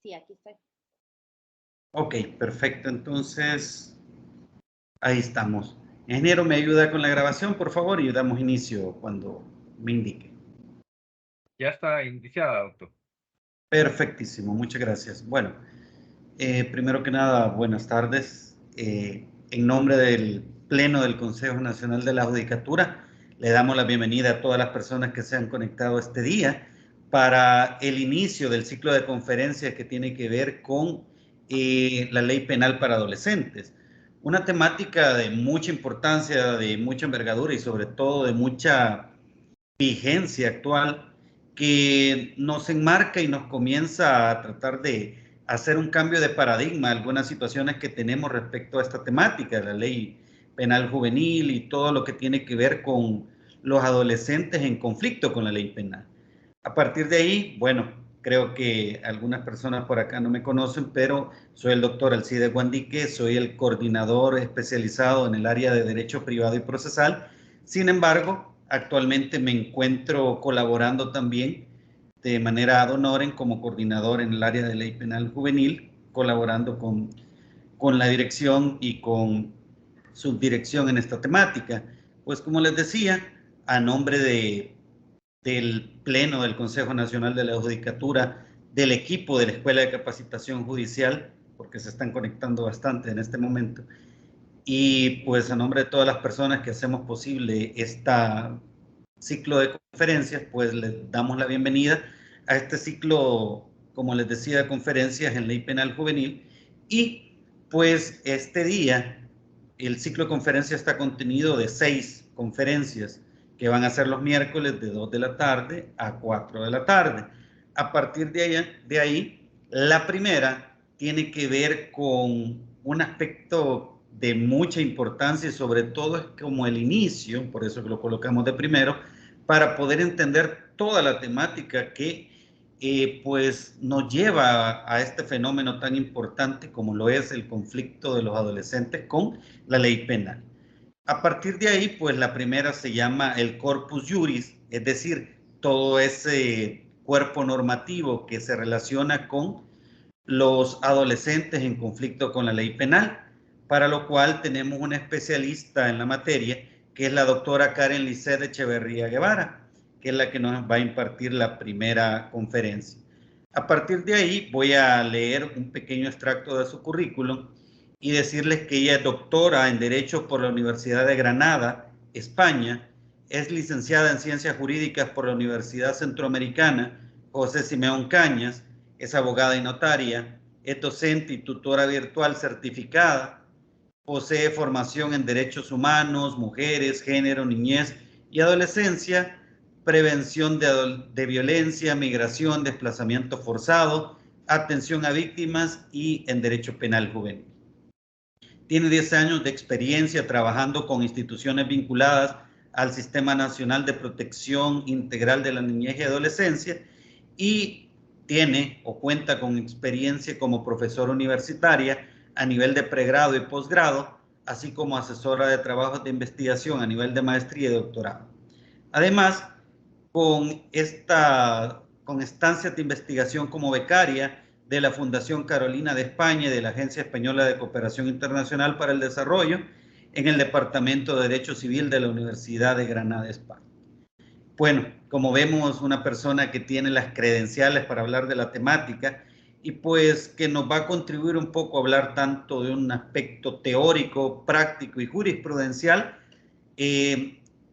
Sí, aquí estoy. Ok, perfecto. Entonces, ahí estamos. Ingeniero, ¿me ayuda con la grabación, por favor? Y damos inicio cuando me indique. Ya está iniciada, doctor. Perfectísimo, muchas gracias. Bueno, primero que nada, buenas tardes. En nombre del Pleno del Consejo Nacional de la Judicatura, le damos la bienvenida a todas las personas que se han conectado este día para el inicio del ciclo de conferencias que tiene que ver con la ley penal para adolescentes. Una temática de mucha importancia, de mucha envergadura y sobre todo de mucha vigencia actual que nos enmarca y nos comienza a tratar de hacer un cambio de paradigma, algunas situaciones que tenemos respecto a esta temática, la ley penal juvenil y todo lo que tiene que ver con los adolescentes en conflicto con la ley penal. A partir de ahí, bueno, creo que algunas personas por acá no me conocen, pero soy el doctor Alcide Guandique, soy el coordinador especializado en el área de Derecho Privado y Procesal. Sin embargo, actualmente me encuentro colaborando también de manera ad honorem como coordinador en el área de Ley Penal Juvenil, colaborando con la dirección y con subdirección en esta temática. Pues como les decía, a nombre del Pleno del Consejo Nacional de la Judicatura, del equipo de la Escuela de Capacitación Judicial, porque se están conectando bastante en este momento, y pues a nombre de todas las personas que hacemos posible este ciclo de conferencias, pues les damos la bienvenida a este ciclo, como les decía, de conferencias en Ley Penal Juvenil. Y pues este día, el ciclo de conferencias está contenido de 6 conferencias que van a ser los miércoles de 2 de la tarde a 4 de la tarde. A partir de ahí, la primera tiene que ver con un aspecto de mucha importancia y sobre todo es como el inicio, por eso que lo colocamos de primero, para poder entender toda la temática que pues nos lleva a este fenómeno tan importante como lo es el conflicto de los adolescentes con la ley penal. A partir de ahí, pues la primera se llama el corpus juris, es decir, todo ese cuerpo normativo que se relaciona con los adolescentes en conflicto con la ley penal, para lo cual tenemos una especialista en la materia, que es la doctora Karen Lisset Echeverría Guevara, que es la que nos va a impartir la primera conferencia. A partir de ahí voy a leer un pequeño extracto de su currículum y decirles que ella es doctora en Derecho por la Universidad de Granada, España, es licenciada en Ciencias Jurídicas por la Universidad Centroamericana José Simeón Cañas, es abogada y notaria, es docente y tutora virtual certificada, posee formación en derechos humanos, mujeres, género, niñez y adolescencia, prevención de violencia, migración, desplazamiento forzado, atención a víctimas y en derecho penal juvenil. Tiene 10 años de experiencia trabajando con instituciones vinculadas al Sistema Nacional de Protección Integral de la Niñez y Adolescencia y tiene o cuenta con experiencia como profesora universitaria a nivel de pregrado y posgrado, así como asesora de trabajos de investigación a nivel de maestría y doctorado. Además, con estancias de investigación como becaria de la Fundación Carolina de España y de la Agencia Española de Cooperación Internacional para el Desarrollo en el Departamento de Derecho Civil de la Universidad de Granada, España. Bueno, como vemos, una persona que tiene las credenciales para hablar de la temática y pues que nos va a contribuir un poco a hablar tanto de un aspecto teórico, práctico y jurisprudencial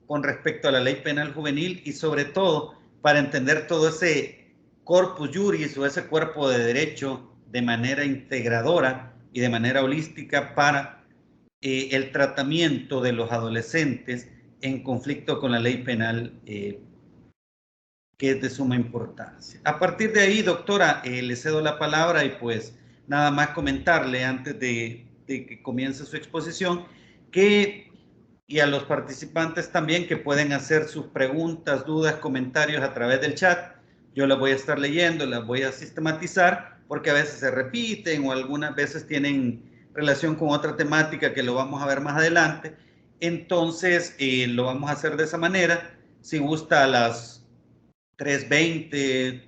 con respecto a la ley penal juvenil y sobre todo para entender todo ese corpus juris o ese cuerpo de derecho de manera integradora y de manera holística para el tratamiento de los adolescentes en conflicto con la ley penal que es de suma importancia. A partir de ahí, doctora, le cedo la palabra y pues nada más comentarle antes de que comience su exposición que y a los participantes también que pueden hacer sus preguntas, dudas, comentarios a través del chat. Yo las voy a estar leyendo, las voy a sistematizar porque a veces se repiten o algunas veces tienen relación con otra temática que lo vamos a ver más adelante. Entonces, lo vamos a hacer de esa manera. Si gusta a las 3:20,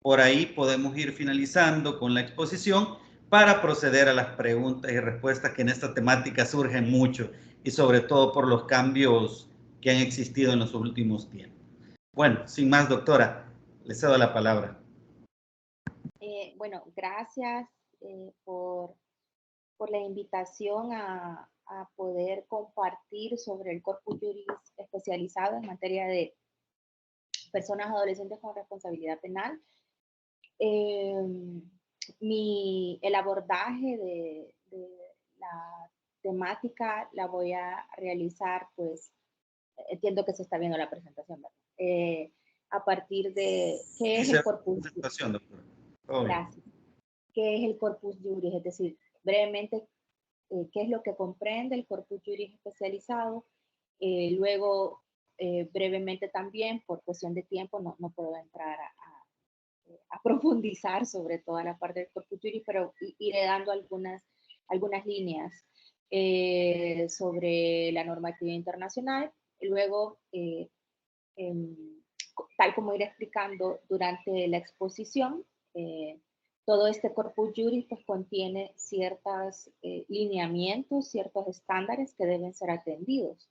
Por ahí podemos ir finalizando con la exposición para proceder a las preguntas y respuestas que en esta temática surgen mucho y sobre todo por los cambios que han existido en los últimos tiempos. Bueno, sin más, doctora, le cedo la palabra. Bueno, gracias por la invitación a poder compartir sobre el Corpus Juris especializado en materia de personas adolescentes con responsabilidad penal. El abordaje de la temática la voy a realizar, pues, entiendo que se está viendo la presentación, ¿verdad? A partir de qué es el Corpus Juris. Gracias. ¿Qué es el Corpus Juris? Es decir, brevemente, qué es lo que comprende el Corpus Juris especializado. Luego, brevemente también, por cuestión de tiempo, no puedo entrar a profundizar sobre toda la parte del Corpus Juris, pero iré dando algunas líneas sobre la normativa internacional. Luego, tal como iré explicando durante la exposición, todo este Corpus Juris pues, contiene ciertos lineamientos, ciertos estándares que deben ser atendidos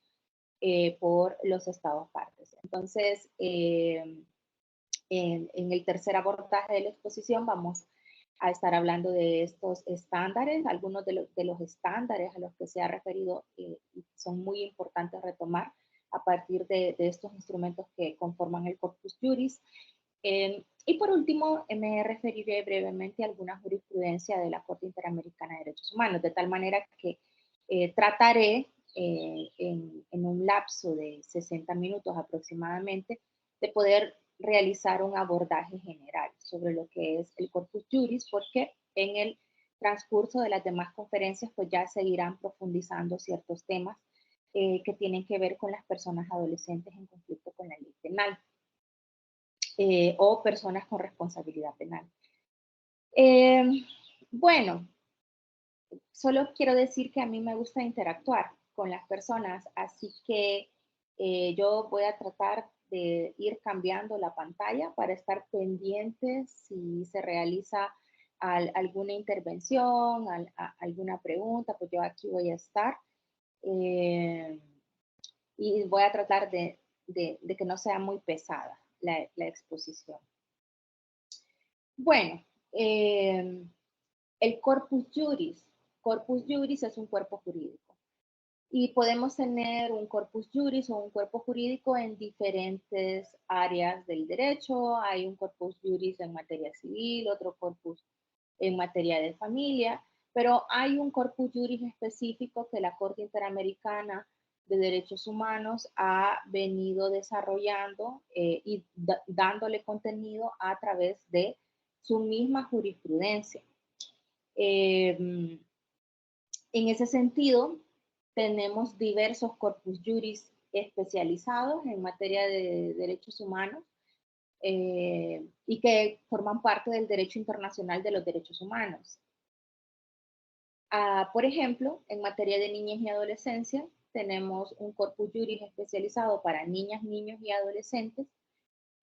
por los estados partes. Entonces, en el tercer abordaje de la exposición vamos a estar hablando de estos estándares, algunos de los estándares a los que se ha referido son muy importantes retomar a partir de estos instrumentos que conforman el Corpus Juris. Y por último, me referiré brevemente a alguna jurisprudencia de la Corte Interamericana de Derechos Humanos, de tal manera que trataré en un lapso de 60 minutos aproximadamente de poder realizar un abordaje general sobre lo que es el Corpus Juris, porque en el transcurso de las demás conferencias pues ya seguirán profundizando ciertos temas que tienen que ver con las personas adolescentes en conflicto con la ley penal. O personas con responsabilidad penal. Bueno, solo quiero decir que a mí me gusta interactuar con las personas, así que yo voy a tratar de ir cambiando la pantalla para estar pendiente si se realiza alguna intervención, alguna pregunta, pues yo aquí voy a estar. Y voy a tratar de que no sea muy pesada la exposición. Bueno, el Corpus Juris. Corpus Juris es un cuerpo jurídico. Y podemos tener un Corpus Juris o un cuerpo jurídico en diferentes áreas del derecho. Hay un Corpus Juris en materia civil, otro Corpus en materia de familia, pero hay un Corpus Juris específico que la Corte Interamericana de Derechos Humanos ha venido desarrollando y dándole contenido a través de su misma jurisprudencia. En ese sentido, tenemos diversos corpus juris especializados en materia de derechos humanos y que forman parte del derecho internacional de los derechos humanos. Por ejemplo, en materia de niñez y adolescencia, tenemos un corpus juris especializado para niñas, niños y adolescentes,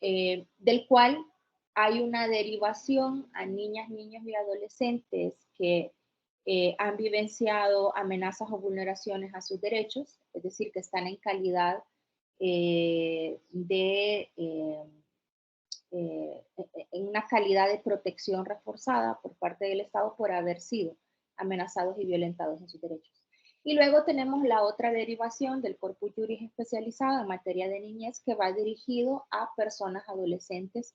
del cual hay una derivación a niñas, niños y adolescentes que han vivenciado amenazas o vulneraciones a sus derechos, es decir, que están en calidad en una calidad de protección reforzada por parte del Estado por haber sido amenazados y violentados en sus derechos. Y luego tenemos la otra derivación del Corpus Juris especializado en materia de niñez que va dirigido a personas adolescentes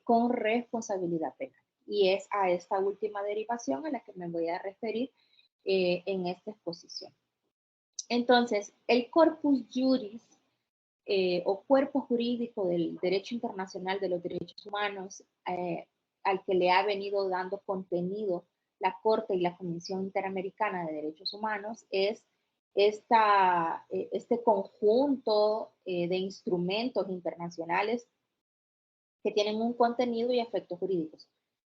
con responsabilidad penal. Y es a esta última derivación a la que me voy a referir en esta exposición. Entonces, el Corpus Juris o cuerpo jurídico del derecho internacional de los derechos humanos al que le ha venido dando contenido la Corte y la Comisión Interamericana de Derechos Humanos es este conjunto de instrumentos internacionales que tienen un contenido y efectos jurídicos.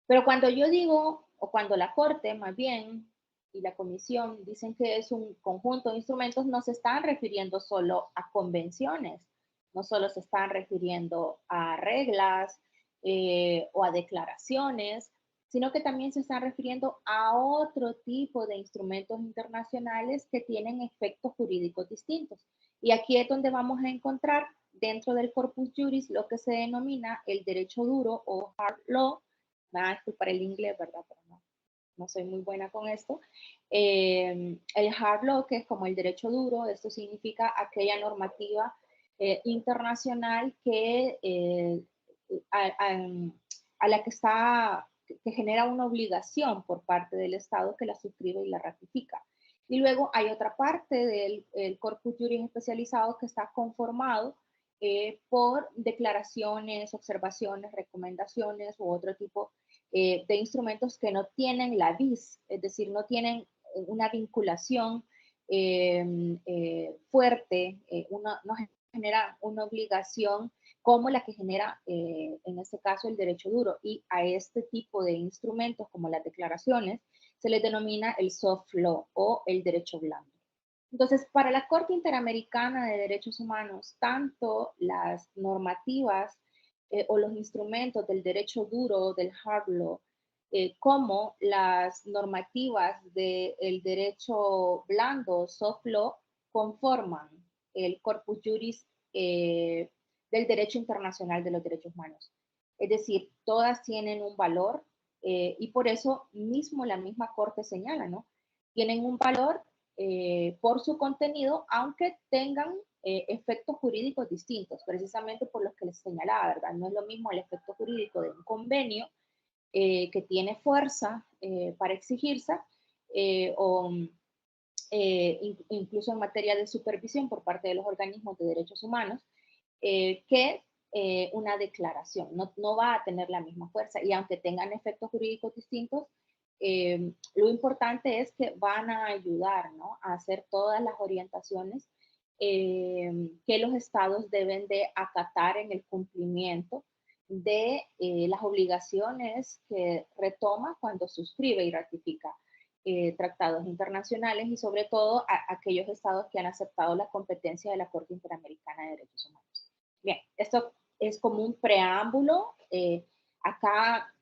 Pero cuando yo digo, o cuando la Corte más bien y la Comisión dicen que es un conjunto de instrumentos, no se están refiriendo solo a convenciones, no solo se están refiriendo a reglas o a declaraciones, sino que también se están refiriendo a otro tipo de instrumentos internacionales que tienen efectos jurídicos distintos. Y aquí es donde vamos a encontrar dentro del corpus juris lo que se denomina el derecho duro o hard law. Me van a disculpar el inglés, ¿verdad? Pero no soy muy buena con esto. El hard law, que es como el derecho duro, esto significa aquella normativa internacional que a la que genera una obligación por parte del Estado que la suscribe y la ratifica. Y luego hay otra parte del corpus juris especializado que está conformado por declaraciones, observaciones, recomendaciones u otro tipo de instrumentos que no tienen la vis, es decir, no tienen una vinculación fuerte, no genera una obligación como la que genera, en este caso, el derecho duro. Y a este tipo de instrumentos, como las declaraciones, se les denomina el soft law o el derecho blando. Entonces, para la Corte Interamericana de Derechos Humanos, tanto las normativas o los instrumentos del derecho duro, del hard law, como las normativas del derecho blando, soft law, conforman el corpus juris del derecho internacional de los derechos humanos. Es decir, todas tienen un valor y por eso mismo la misma Corte señala, ¿no? Tienen un valor por su contenido, aunque tengan efectos jurídicos distintos, precisamente por los que les señalaba, ¿verdad? No es lo mismo el efecto jurídico de un convenio que tiene fuerza para exigirse o incluso en materia de supervisión por parte de los organismos de derechos humanos, que una declaración. No va a tener la misma fuerza y aunque tengan efectos jurídicos distintos, lo importante es que van a ayudar, ¿no?, a hacer todas las orientaciones que los estados deben de acatar en el cumplimiento de las obligaciones que retoma cuando suscribe y ratifica tratados internacionales y sobre todo a aquellos estados que han aceptado la competencia de la Corte Interamericana de Derechos Humanos. Bien, esto es como un preámbulo. Acá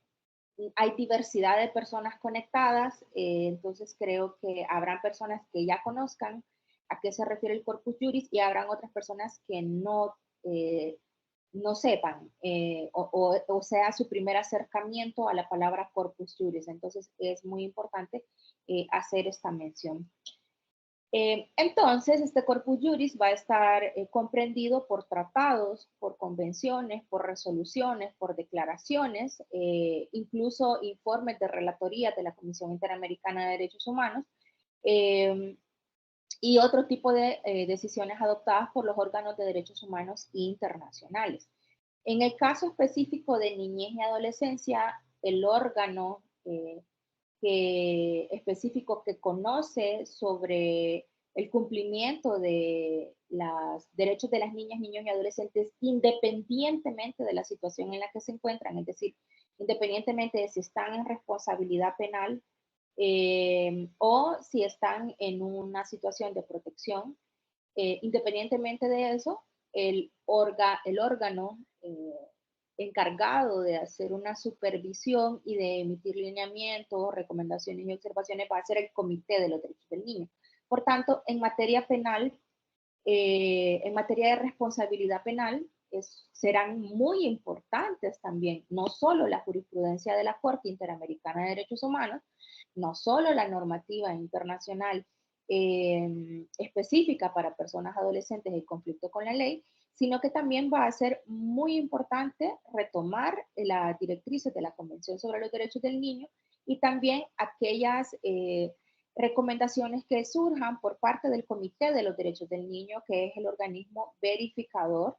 hay diversidad de personas conectadas, entonces creo que habrán personas que ya conozcan a qué se refiere el corpus juris y habrán otras personas que no sepan o sea su primer acercamiento a la palabra corpus juris. Entonces es muy importante hacer esta mención. Entonces, este corpus juris va a estar comprendido por tratados, por convenciones, por resoluciones, por declaraciones, incluso informes de relatoría de la Comisión Interamericana de Derechos Humanos y otro tipo de decisiones adoptadas por los órganos de derechos humanos internacionales. En el caso específico de niñez y adolescencia, el órgano específico que conoce sobre el cumplimiento de los derechos de las niñas, niños y adolescentes independientemente de la situación en la que se encuentran, es decir, independientemente de si están en responsabilidad penal o si están en una situación de protección. Independientemente de eso, el órgano encargado de hacer una supervisión y de emitir lineamientos, recomendaciones y observaciones va a ser el Comité de los Derechos del Niño. Por tanto, en materia penal, en materia de responsabilidad penal, serán muy importantes también, no solo la jurisprudencia de la Corte Interamericana de Derechos Humanos, no solo la normativa internacional específica para personas adolescentes en conflicto con la ley, sino que también va a ser muy importante retomar las directrices de la Convención sobre los Derechos del Niño y también aquellas recomendaciones que surjan por parte del Comité de los Derechos del Niño, que es el organismo verificador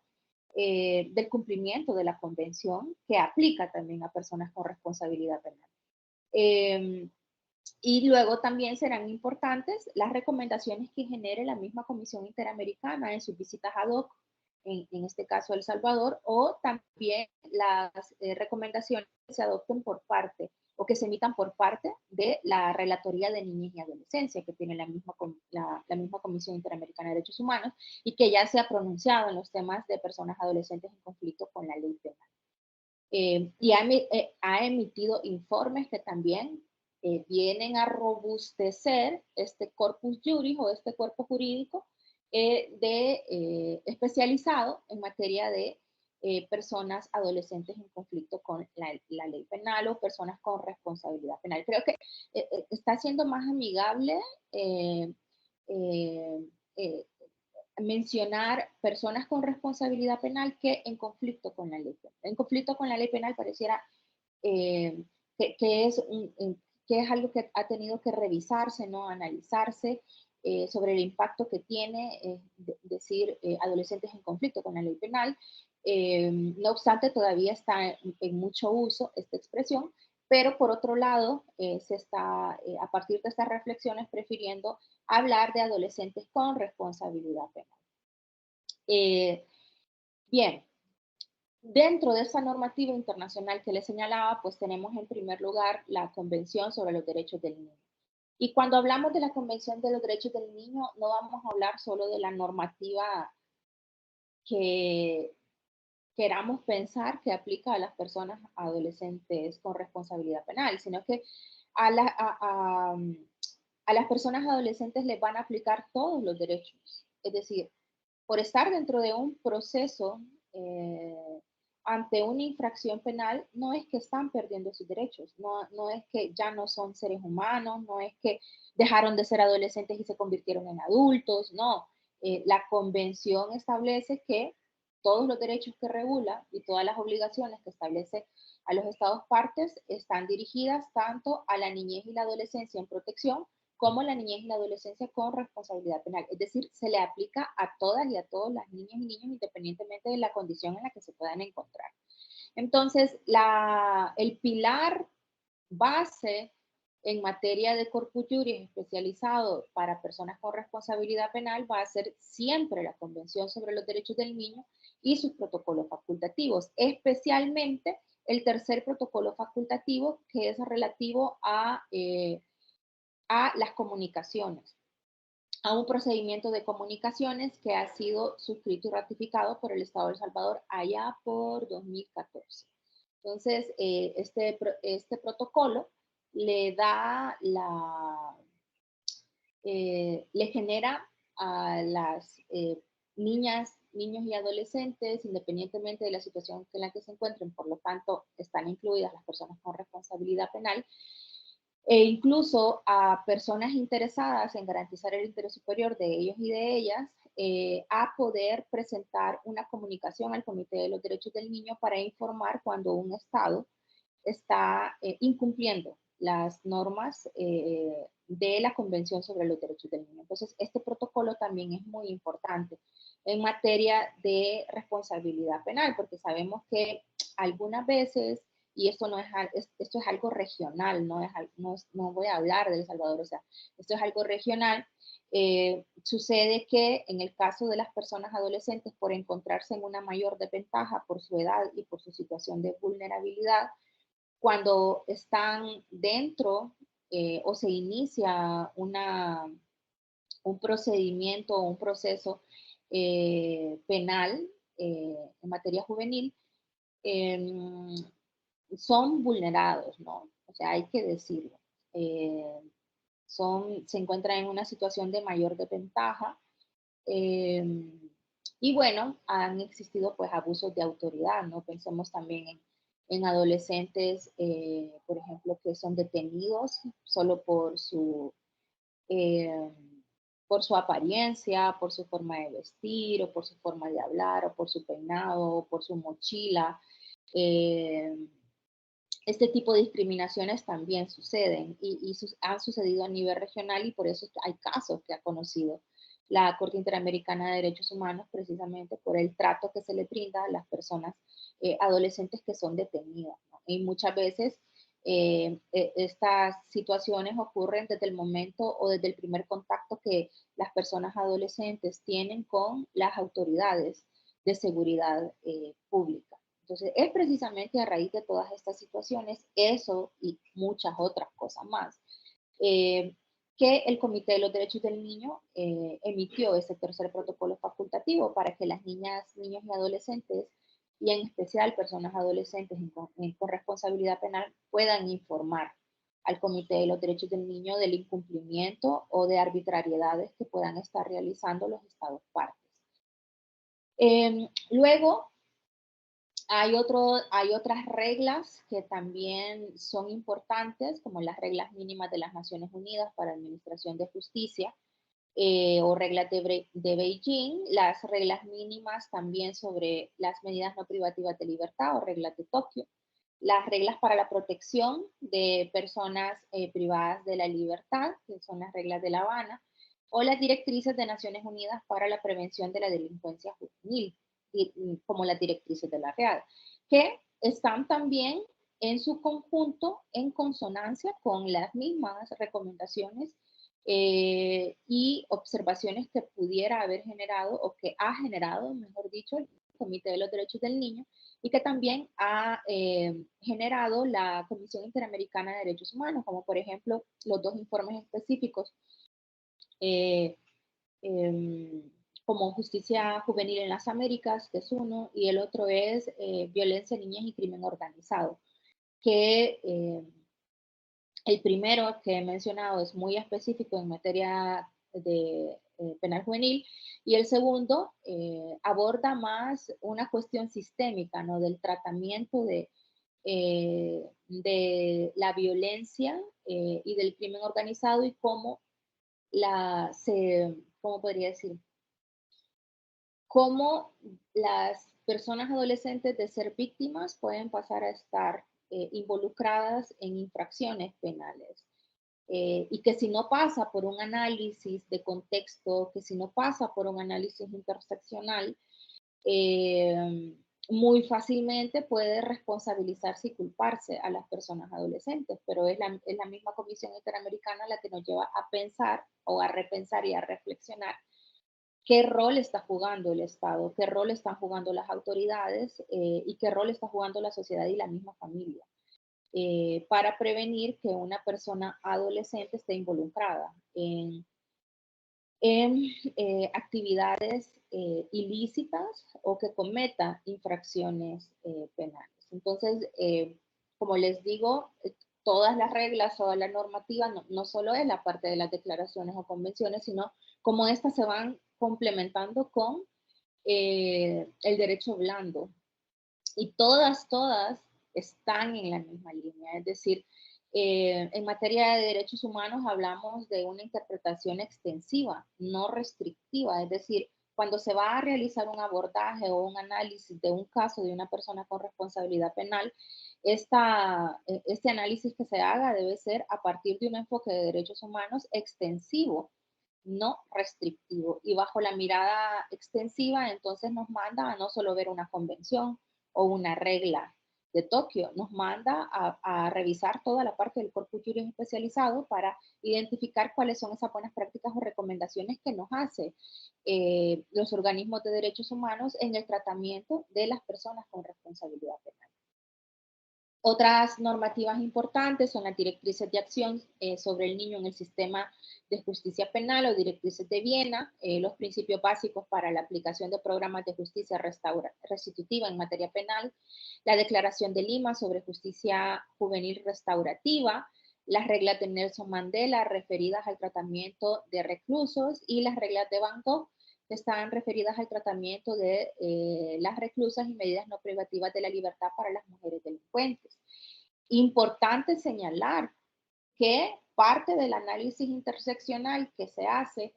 del cumplimiento de la Convención, que aplica también a personas con responsabilidad penal. Y luego también serán importantes las recomendaciones que genere la misma Comisión Interamericana en sus visitas ad hoc, en este caso El Salvador, o también las recomendaciones que se adopten por parte o que se emitan por parte de la Relatoría de Niñez y Adolescencia, que tiene la misma Comisión Interamericana de Derechos Humanos y que ya se ha pronunciado en los temas de personas adolescentes en conflicto con la ley penal. y ha emitido informes que también vienen a robustecer este corpus juris o este cuerpo jurídico especializado en materia de personas adolescentes en conflicto con la ley penal o personas con responsabilidad penal. Creo que está siendo más amigable eh, eh, eh, mencionar personas con responsabilidad penal que en conflicto con la ley penal. En conflicto con la ley penal pareciera eh, que es algo que ha tenido que revisarse, ¿no? Analizarse sobre el impacto que tiene decir adolescentes en conflicto con la ley penal. No obstante, todavía está en mucho uso esta expresión, pero por otro lado, se está, a partir de estas reflexiones, prefiriendo hablar de adolescentes con responsabilidad penal. Bien, dentro de esa normativa internacional que les señalaba, pues tenemos en primer lugar la Convención sobre los Derechos del Niño. Y cuando hablamos de la Convención de los Derechos del Niño, no vamos a hablar solo de la normativa que queramos pensar que aplica a las personas adolescentes con responsabilidad penal, sino que a, a las personas adolescentes les van a aplicar todos los derechos. Es decir, por estar dentro de un proceso ante una infracción penal, no es que están perdiendo sus derechos, no es que ya no son seres humanos, no es que dejaron de ser adolescentes y se convirtieron en adultos, no. La convención establece que todos los derechos que regula y todas las obligaciones que establece a los Estados partes están dirigidas tanto a la niñez y la adolescencia en protección como la niñez y la adolescencia con responsabilidad penal. Es decir, se le aplica a todas y a todos las niñas y niños independientemente de la condición en la que se puedan encontrar. Entonces, el pilar base en materia de corpus juris especializado para personas con responsabilidad penal va a ser siempre la Convención sobre los Derechos del Niño y sus protocolos facultativos, especialmente el tercer protocolo facultativo que es relativo a las comunicaciones, a un procedimiento de comunicaciones que ha sido suscrito y ratificado por el Estado de El Salvador allá por 2014. Entonces, este protocolo le da le genera a las niñas, niños y adolescentes, independientemente de la situación en la que se encuentren, por lo tanto, están incluidas las personas con responsabilidad penal, e incluso a personas interesadas en garantizar el interés superior de ellos y de ellas, a poder presentar una comunicación al Comité de los Derechos del Niño para informar cuando un Estado está incumpliendo las normas de la Convención sobre los Derechos del Niño. Entonces, este protocolo también es muy importante en materia de responsabilidad penal, porque sabemos que algunas veces, y esto no es, esto es algo regional, no voy a hablar de El Salvador, o sea, esto es algo regional. Sucede que en el caso de las personas adolescentes, por encontrarse en una mayor desventaja por su edad y por su situación de vulnerabilidad, cuando están dentro o se inicia un procedimiento o un proceso penal en materia juvenil, son vulnerados, ¿no? O sea, hay que decirlo. Se encuentran en una situación de mayor desventaja. Y bueno, han existido pues abusos de autoridad, ¿no? Pensemos también en adolescentes, por ejemplo, que son detenidos solo eh, por su apariencia, por su forma de vestir, o por su forma de hablar, o por su peinado, o por su mochila. Este tipo de discriminaciones también suceden y han sucedido a nivel regional y por eso hay casos que ha conocido la Corte Interamericana de Derechos Humanos precisamente por el trato que se le brinda a las personas adolescentes que son detenidas, ¿no? Y muchas veces estas situaciones ocurren desde el momento o desde el primer contacto que las personas adolescentes tienen con las autoridades de seguridad pública. Entonces, es precisamente a raíz de todas estas situaciones, eso y muchas otras cosas más, que el Comité de los Derechos del Niño emitió ese tercer protocolo facultativo para que las niñas, niños y adolescentes y en especial personas adolescentes con responsabilidad penal puedan informar al Comité de los Derechos del Niño del incumplimiento o de arbitrariedades que puedan estar realizando los estados partes. Luego, hay otras reglas que también son importantes, como las reglas mínimas de las Naciones Unidas para Administración de Justicia, o reglas de Beijing, las reglas mínimas también sobre las medidas no privativas de libertad o reglas de Tokio, las reglas para la protección de personas privadas de la libertad, que son las reglas de La Habana, o las directrices de Naciones Unidas para la prevención de la delincuencia juvenil, como las directrices de la READ, que están también en su conjunto en consonancia con las mismas recomendaciones y observaciones que pudiera haber generado o que ha generado, mejor dicho, el Comité de los Derechos del Niño y que también ha generado la Comisión Interamericana de Derechos Humanos, como por ejemplo los dos informes específicos como Justicia Juvenil en las Américas, que es uno, y el otro es Violencia en Niñas y Crimen Organizado, que el primero que he mencionado es muy específico en materia de penal juvenil y el segundo aborda más una cuestión sistémica, ¿no? Del tratamiento de la violencia y del crimen organizado y cómo ¿cómo podría decir? Cómo las personas adolescentes de ser víctimas pueden pasar a estar involucradas en infracciones penales. Y que si no pasa por un análisis de contexto, que si no pasa por un análisis interseccional, muy fácilmente puede responsabilizarse y culparse a las personas adolescentes, pero es la misma Comisión Interamericana la que nos lleva a pensar o a repensar y a reflexionar qué rol está jugando el Estado, qué rol están jugando las autoridades y qué rol está jugando la sociedad y la misma familia para prevenir que una persona adolescente esté involucrada en actividades ilícitas o que cometa infracciones penales. Entonces, como les digo, todas las reglas, toda la normativa, no solo es la parte de las declaraciones o convenciones, sino cómo estas se van complementando con el derecho blando. Y todas están en la misma línea. Es decir, en materia de derechos humanos hablamos de una interpretación extensiva, no restrictiva. Es decir, cuando se va a realizar un abordaje o un análisis de un caso de una persona con responsabilidad penal, este análisis que se haga debe ser a partir de un enfoque de derechos humanos extensivo, no restrictivo. Y bajo la mirada extensiva, entonces nos manda a no solo ver una convención o una regla de Tokio, nos manda a revisar toda la parte del corpus juris especializado para identificar cuáles son esas buenas prácticas o recomendaciones que nos hace los organismos de derechos humanos en el tratamiento de las personas con responsabilidad penal. Otras normativas importantes son las directrices de acción sobre el niño en el sistema de justicia penal o directrices de Viena, los principios básicos para la aplicación de programas de justicia restitutiva en materia penal, la Declaración de Lima sobre justicia juvenil restaurativa, las reglas de Nelson Mandela referidas al tratamiento de reclusos y las reglas de Van Gogh que están referidas al tratamiento de las reclusas y medidas no privativas de la libertad para las mujeres delincuentes. Importante señalar que parte del análisis interseccional que se hace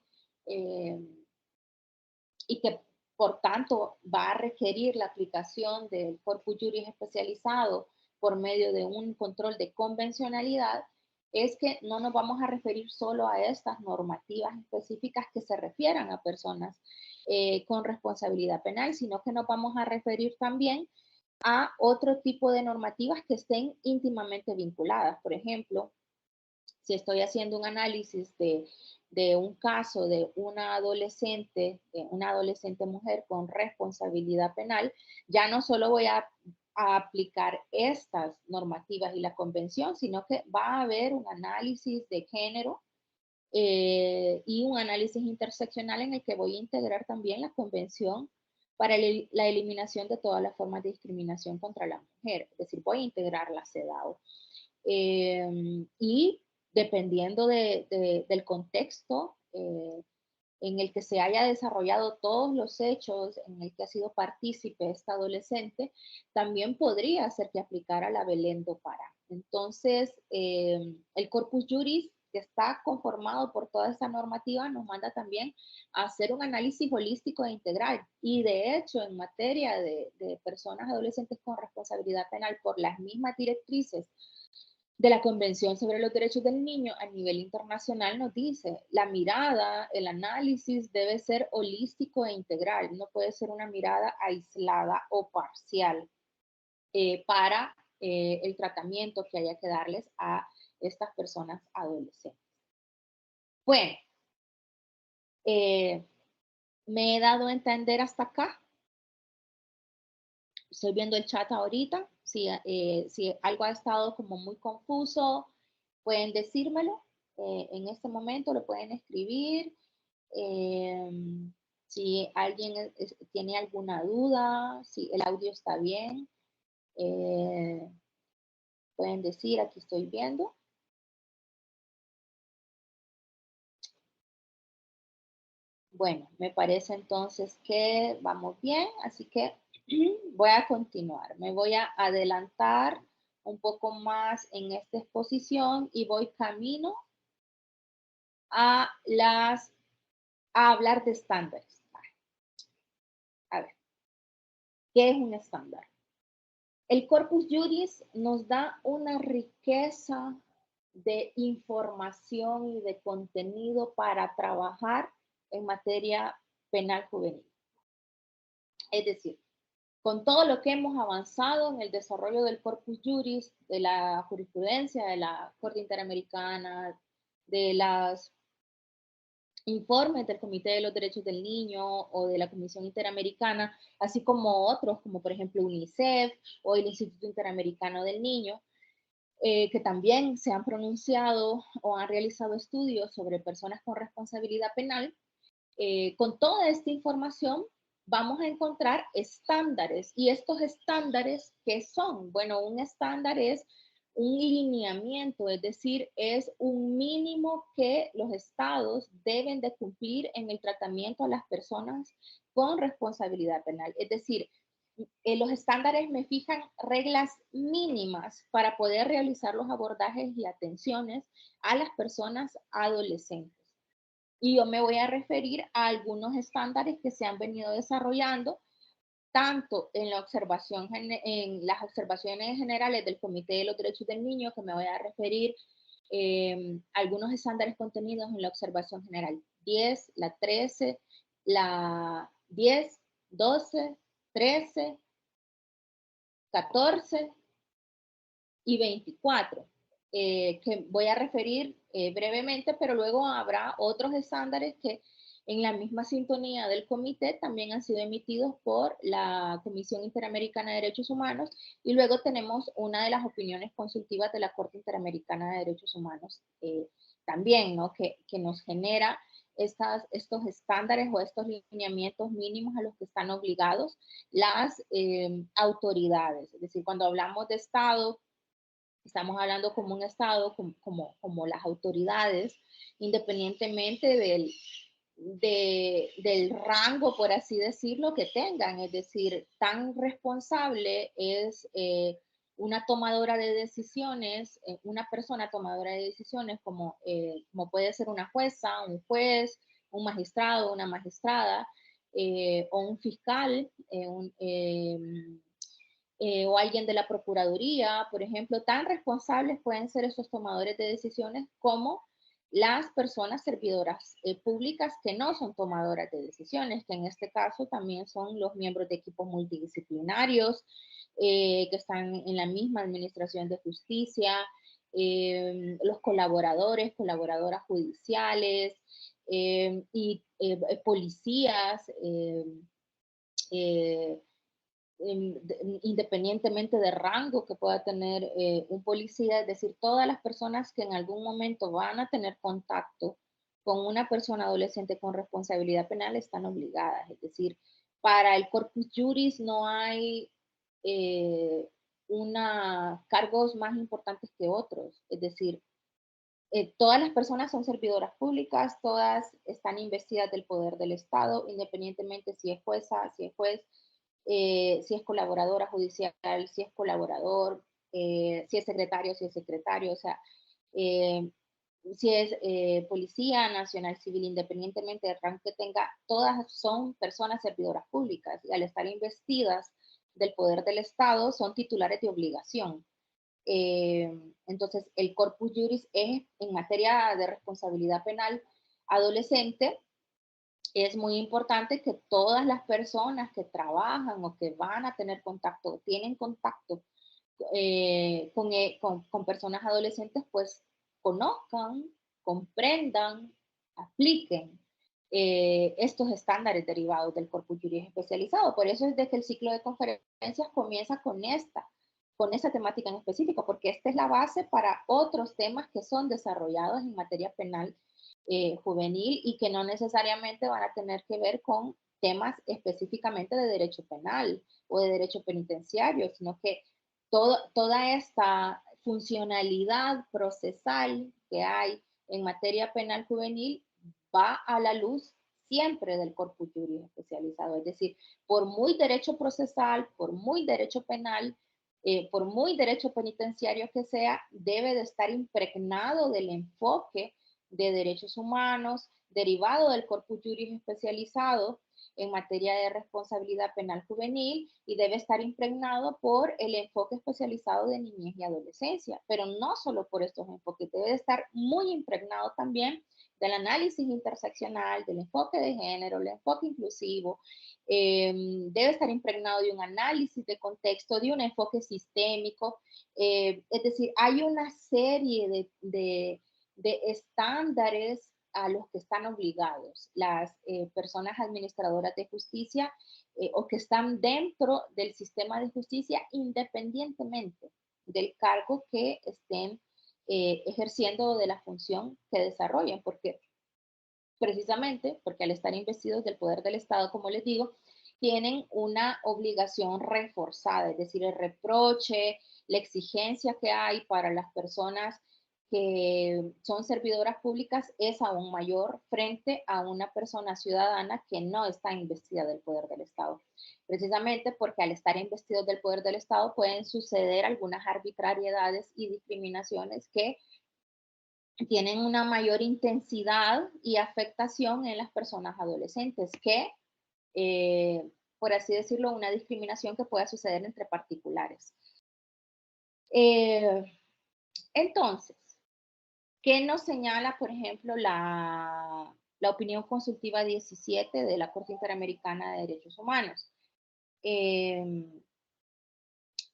y que por tanto va a requerir la aplicación del corpus juris especializado por medio de un control de convencionalidad, es que no nos vamos a referir solo a estas normativas específicas que se refieran a personas con responsabilidad penal, sino que nos vamos a referir también a otro tipo de normativas que estén íntimamente vinculadas. Por ejemplo, si estoy haciendo un análisis de un caso de una adolescente mujer con responsabilidad penal, ya no solo voy a aplicar estas normativas y la convención, sino que va a haber un análisis de género y un análisis interseccional en el que voy a integrar también la convención para la eliminación de todas las formas de discriminación contra la mujer. Es decir, voy a integrar la CEDAW. Y dependiendo del contexto en el que se haya desarrollado todos los hechos, en el que ha sido partícipe esta adolescente, también podría ser que aplicara la Belén do Pará. Entonces, el corpus juris, que está conformado por toda esta normativa, nos manda también a hacer un análisis holístico e integral. Y de hecho, en materia de personas adolescentes con responsabilidad penal, por las mismas directrices de la Convención sobre los Derechos del Niño a nivel internacional, nos dice, la mirada, el análisis debe ser holístico e integral, no puede ser una mirada aislada o parcial para el tratamiento que haya que darles a estas personas adolescentes. Bueno, me he dado a entender hasta acá. Estoy viendo el chat ahorita. Si algo ha estado como muy confuso, pueden decírmelo. En este momento lo pueden escribir. Si alguien tiene alguna duda, si el audio está bien, pueden decir, aquí estoy viendo. Bueno, me parece entonces que vamos bien, así que voy a continuar. Me voy a adelantar un poco más en esta exposición y voy camino a hablar de estándares. A ver, ¿qué es un estándar? El corpus juris nos da una riqueza de información y de contenido para trabajar en materia penal juvenil. Es decir, con todo lo que hemos avanzado en el desarrollo del corpus juris, de la jurisprudencia de la Corte Interamericana, de los informes del Comité de los Derechos del Niño o de la Comisión Interamericana, así como otros, como por ejemplo UNICEF o el Instituto Interamericano del Niño, que también se han pronunciado o han realizado estudios sobre personas con responsabilidad penal. Con toda esta información vamos a encontrar estándares. ¿Y estos estándares qué son? Bueno, un estándar es un lineamiento, es decir, es un mínimo que los estados deben de cumplir en el tratamiento a las personas con responsabilidad penal. Es decir, los estándares me fijan reglas mínimas para poder realizar los abordajes y atenciones a las personas adolescentes. Y yo me voy a referir a algunos estándares que se han venido desarrollando tanto en la observación, en las observaciones generales del Comité de los Derechos del Niño, que me voy a referir algunos estándares contenidos en la observación general 10, la 13, la 10, 12, 13, 14 y 24, que voy a referir brevemente, pero luego habrá otros estándares que en la misma sintonía del comité también han sido emitidos por la Comisión Interamericana de Derechos Humanos, y luego tenemos una de las opiniones consultivas de la Corte Interamericana de Derechos Humanos también, ¿no? que nos genera estos estándares o estos lineamientos mínimos a los que están obligados las autoridades. Es decir, cuando hablamos de Estado, estamos hablando como un Estado, como las autoridades, independientemente del rango, por así decirlo, que tengan. Es decir, tan responsable es una tomadora de decisiones, una persona tomadora de decisiones como puede ser una jueza, un juez, un magistrado, una magistrada, o un fiscal, o alguien de la Procuraduría, por ejemplo. Tan responsables pueden ser esos tomadores de decisiones como las personas servidoras públicas que no son tomadoras de decisiones, que en este caso también son los miembros de equipos multidisciplinarios que están en la misma administración de justicia, los colaboradores, colaboradoras judiciales y policías, independientemente de rango que pueda tener un policía. Es decir, todas las personas que en algún momento van a tener contacto con una persona adolescente con responsabilidad penal están obligadas. Es decir, Para el corpus juris no hay cargos más importantes que otros, es decir, todas las personas son servidoras públicas, todas están investidas del poder del Estado, independientemente si es jueza, si es juez, si es colaboradora judicial, si es colaborador, si es secretario, o sea, eh, si es policía nacional, civil, independientemente del rango que tenga, todas son personas servidoras públicas y al estar investidas del poder del Estado son titulares de obligación. Entonces, el corpus juris es en materia de responsabilidad penal adolescente. Es muy importante que todas las personas que trabajan o que van a tener contacto, tienen contacto con personas adolescentes, pues conozcan, comprendan, apliquen estos estándares derivados del corpus juris especializado. Por eso es de que el ciclo de conferencias comienza con esa temática en específico, porque esta es la base para otros temas que son desarrollados en materia penal juvenil y que no necesariamente van a tener que ver con temas específicamente de derecho penal o de derecho penitenciario, sino que toda esta funcionalidad procesal que hay en materia penal juvenil va a la luz siempre del corpus juris especializado. Es decir, por muy derecho procesal, por muy derecho penal, por muy derecho penitenciario que sea, debe de estar impregnado del enfoque de derechos humanos derivado del corpus juris especializado en materia de responsabilidad penal juvenil y debe estar impregnado por el enfoque especializado de niñez y adolescencia, pero no solo por estos enfoques, debe estar muy impregnado también del análisis interseccional, del enfoque de género, el enfoque inclusivo, debe estar impregnado de un análisis de contexto, de un enfoque sistémico, es decir, hay una serie de estándares a los que están obligados las personas administradoras de justicia o que están dentro del sistema de justicia independientemente del cargo que estén ejerciendo de la función que desarrollen, porque precisamente porque al estar investidos del poder del Estado, como les digo, tienen una obligación reforzada, es decir, el reproche, la exigencia que hay para las personas que son servidoras públicas es aún mayor frente a una persona ciudadana que no está investida del poder del Estado. Precisamente porque al estar investidos del poder del Estado pueden suceder algunas arbitrariedades y discriminaciones que tienen una mayor intensidad y afectación en las personas adolescentes que, por así decirlo, una discriminación que pueda suceder entre particulares. Entonces, ¿qué nos señala, por ejemplo, la opinión consultiva 17 de la Corte Interamericana de Derechos Humanos?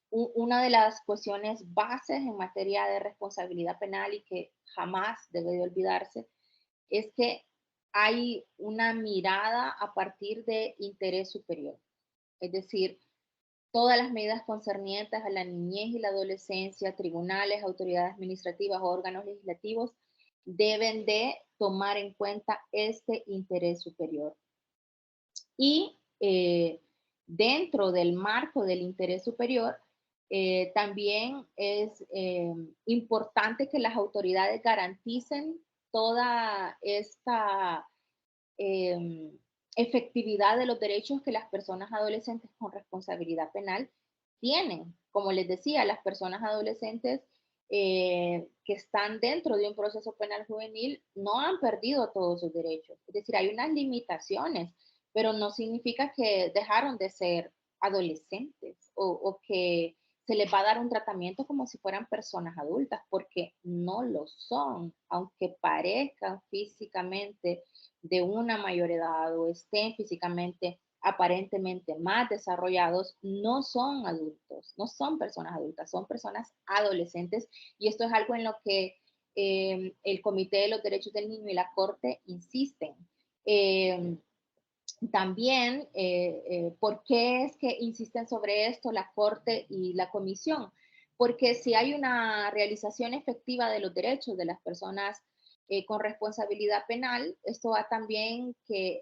Una de las cuestiones bases en materia de responsabilidad penal y que jamás debe de olvidarse es que hay una mirada a partir de interés superior. Es decir, todas las medidas concernientes a la niñez y la adolescencia, tribunales, autoridades administrativas, órganos legislativos, deben de tomar en cuenta este interés superior. Y dentro del marco del interés superior, también es importante que las autoridades garanticen toda esta efectividad de los derechos que las personas adolescentes con responsabilidad penal tienen. Como les decía, las personas adolescentes que están dentro de un proceso penal juvenil no han perdido todos sus derechos. Es decir, hay unas limitaciones, pero no significa que dejaron de ser adolescentes o que se les va a dar un tratamiento como si fueran personas adultas, porque no lo son, aunque parezcan físicamente de una mayor edad o estén físicamente aparentemente más desarrollados, no son adultos, no son personas adultas, son personas adolescentes y esto es algo en lo que el Comité de los Derechos del Niño y la Corte insisten. También, ¿por qué es que insisten sobre esto la Corte y la Comisión? Porque si hay una realización efectiva de los derechos de las personas con responsabilidad penal. Esto va también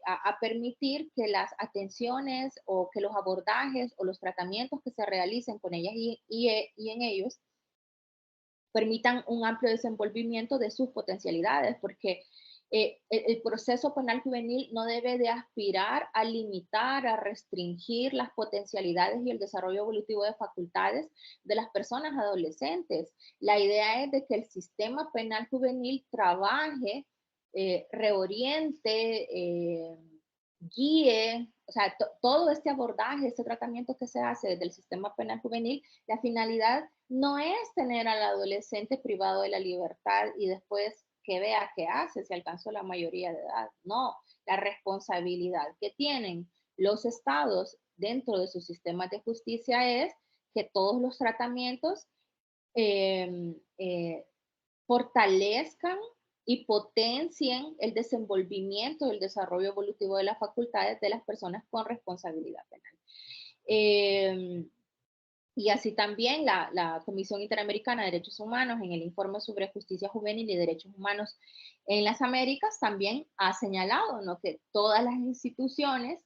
a permitir que las atenciones o que los abordajes o los tratamientos que se realicen con ellas y en ellos permitan un amplio desenvolvimiento de sus potencialidades, porque el proceso penal juvenil no debe de aspirar a limitar, a restringir las potencialidades y el desarrollo evolutivo de facultades de las personas adolescentes. La idea es de que el sistema penal juvenil trabaje, reoriente, guíe, o sea, todo este abordaje, este tratamiento que se hace desde el sistema penal juvenil, la finalidad no es tener al adolescente privado de la libertad y después que vea qué hace, si alcanzó la mayoría de edad. No, la responsabilidad que tienen los estados dentro de sus sistemas de justicia es que todos los tratamientos fortalezcan y potencien el desenvolvimiento, el desarrollo evolutivo de las facultades de las personas con responsabilidad penal. Y así también la Comisión Interamericana de Derechos Humanos en el informe sobre justicia juvenil y derechos humanos en las Américas también ha señalado, ¿no?, que todas las instituciones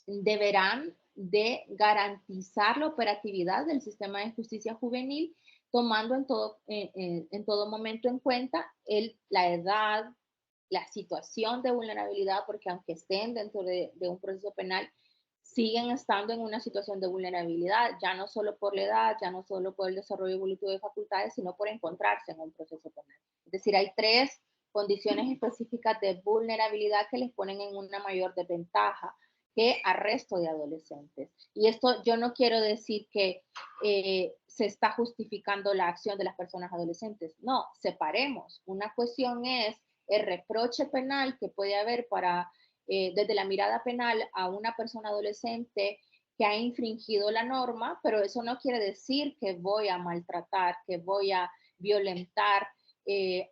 deberán de garantizar la operatividad del sistema de justicia juvenil, tomando en todo momento en cuenta la edad, la situación de vulnerabilidad, porque aunque estén dentro de un proceso penal, siguen estando en una situación de vulnerabilidad, ya no solo por la edad, ya no solo por el desarrollo evolutivo de facultades, sino por encontrarse en un proceso penal. Es decir, hay 3 condiciones específicas de vulnerabilidad que les ponen en una mayor desventaja que al resto de adolescentes. Y esto yo no quiero decir que se está justificando la acción de las personas adolescentes. No, separemos. Una cuestión es el reproche penal que puede haber desde la mirada penal a una persona adolescente que ha infringido la norma, pero eso no quiere decir que voy a maltratar, que voy a violentar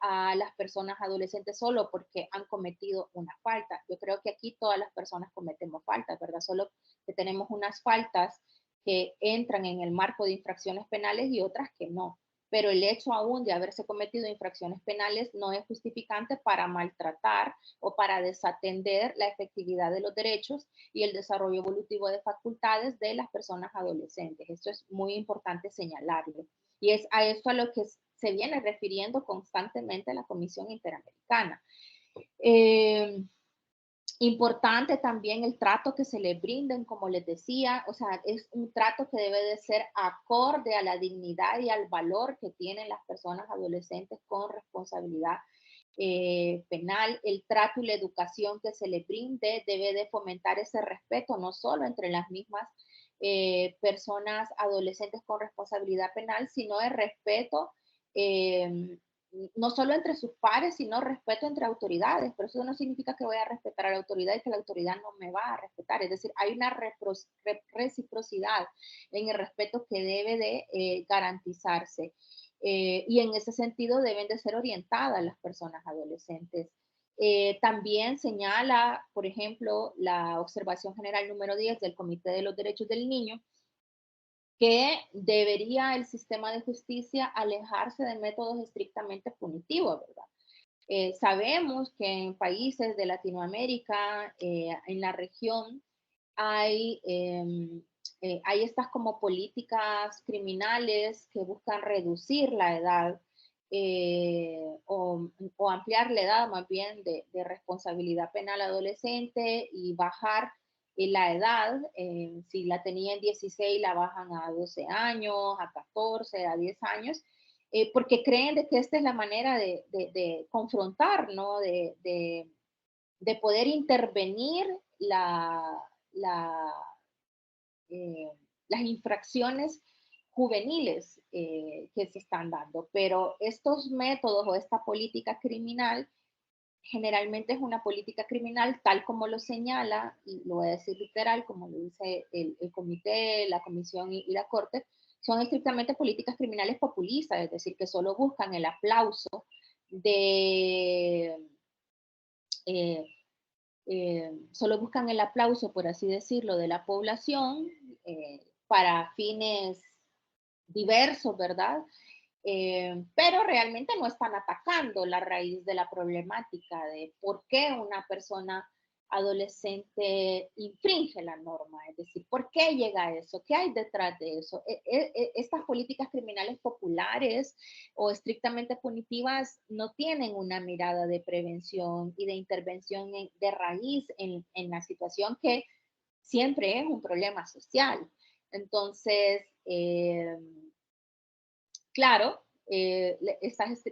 a las personas adolescentes solo porque han cometido una falta. Yo creo que aquí todas las personas cometemos faltas, ¿verdad? Solo que tenemos unas faltas que entran en el marco de infracciones penales y otras que no. Pero el hecho aún de haberse cometido infracciones penales no es justificante para maltratar o para desatender la efectividad de los derechos y el desarrollo evolutivo de facultades de las personas adolescentes. Esto es muy importante señalarlo. Y es a esto a lo que se viene refiriendo constantemente la Comisión Interamericana. Importante también el trato que se le brinden, como les decía, o sea, es un trato que debe de ser acorde a la dignidad y al valor que tienen las personas adolescentes con responsabilidad penal. El trato y la educación que se le brinde debe de fomentar ese respeto, no solo entre las mismas personas adolescentes con responsabilidad penal, sino el respeto no solo entre sus pares, sino respeto entre autoridades. Pero eso no significa que voy a respetar a la autoridad y que la autoridad no me va a respetar. Es decir, hay una reciprocidad en el respeto que debe de garantizarse. Y en ese sentido deben de ser orientadas las personas adolescentes. También señala, por ejemplo, la observación general número 10 del Comité de los Derechos del Niño, que debería el sistema de justicia alejarse de métodos estrictamente punitivos, ¿verdad? Sabemos que en países de Latinoamérica, en la región, hay estas como políticas criminales que buscan reducir la edad o ampliar la edad más bien de responsabilidad penal adolescente y bajar la edad. Si la tenía en 16 la bajan a 12 años, a 14, a 10 años, porque creen de que esta es la manera de confrontar, ¿no? De poder intervenir las infracciones juveniles que se están dando. Pero estos métodos o esta política criminal generalmente es una política criminal tal como lo señala, y lo voy a decir literal, como lo dice el comité, la comisión y la corte, son estrictamente políticas criminales populistas, es decir, que solo buscan el aplauso solo buscan el aplauso, por así decirlo, de la población para fines diversos, ¿verdad? pero realmente no están atacando la raíz de la problemática de por qué una persona adolescente infringe la norma, es decir, ¿por qué llega a eso? ¿Qué hay detrás de eso? Estas políticas criminales populares o estrictamente punitivas no tienen una mirada de prevención y de intervención de raíz en la situación que siempre es un problema social. Entonces, claro, estas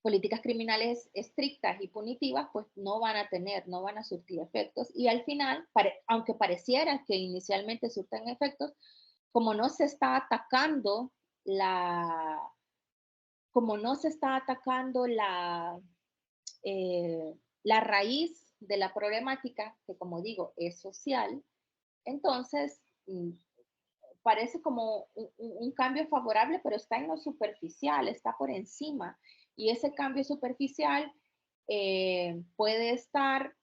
políticas criminales estrictas y punitivas, pues no van a surtir efectos. Y al final, aunque pareciera que inicialmente surten efectos, como no se está atacando la raíz de la problemática, que como digo, es social, entonces parece como un cambio favorable, pero está en lo superficial, está por encima. Y ese cambio superficial puede estar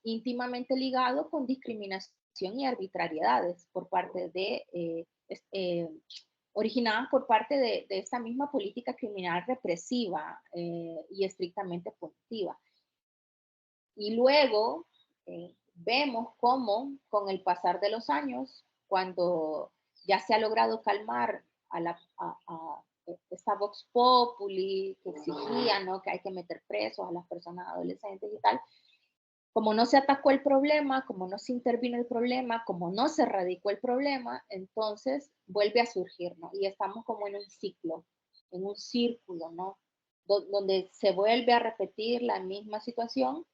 íntimamente ligado con discriminación y arbitrariedades por parte originadas por parte de esta misma política criminal represiva y estrictamente punitiva. Y luego vemos cómo con el pasar de los años, cuando ya se ha logrado calmar a esta Vox Populi que exigía, ¿no?, que hay que meter presos a las personas adolescentes y tal, como no se atacó el problema, como no se intervino el problema, como no se erradicó el problema, entonces vuelve a surgir, ¿no? Y estamos como en un ciclo, en un círculo, ¿no? Donde se vuelve a repetir la misma situación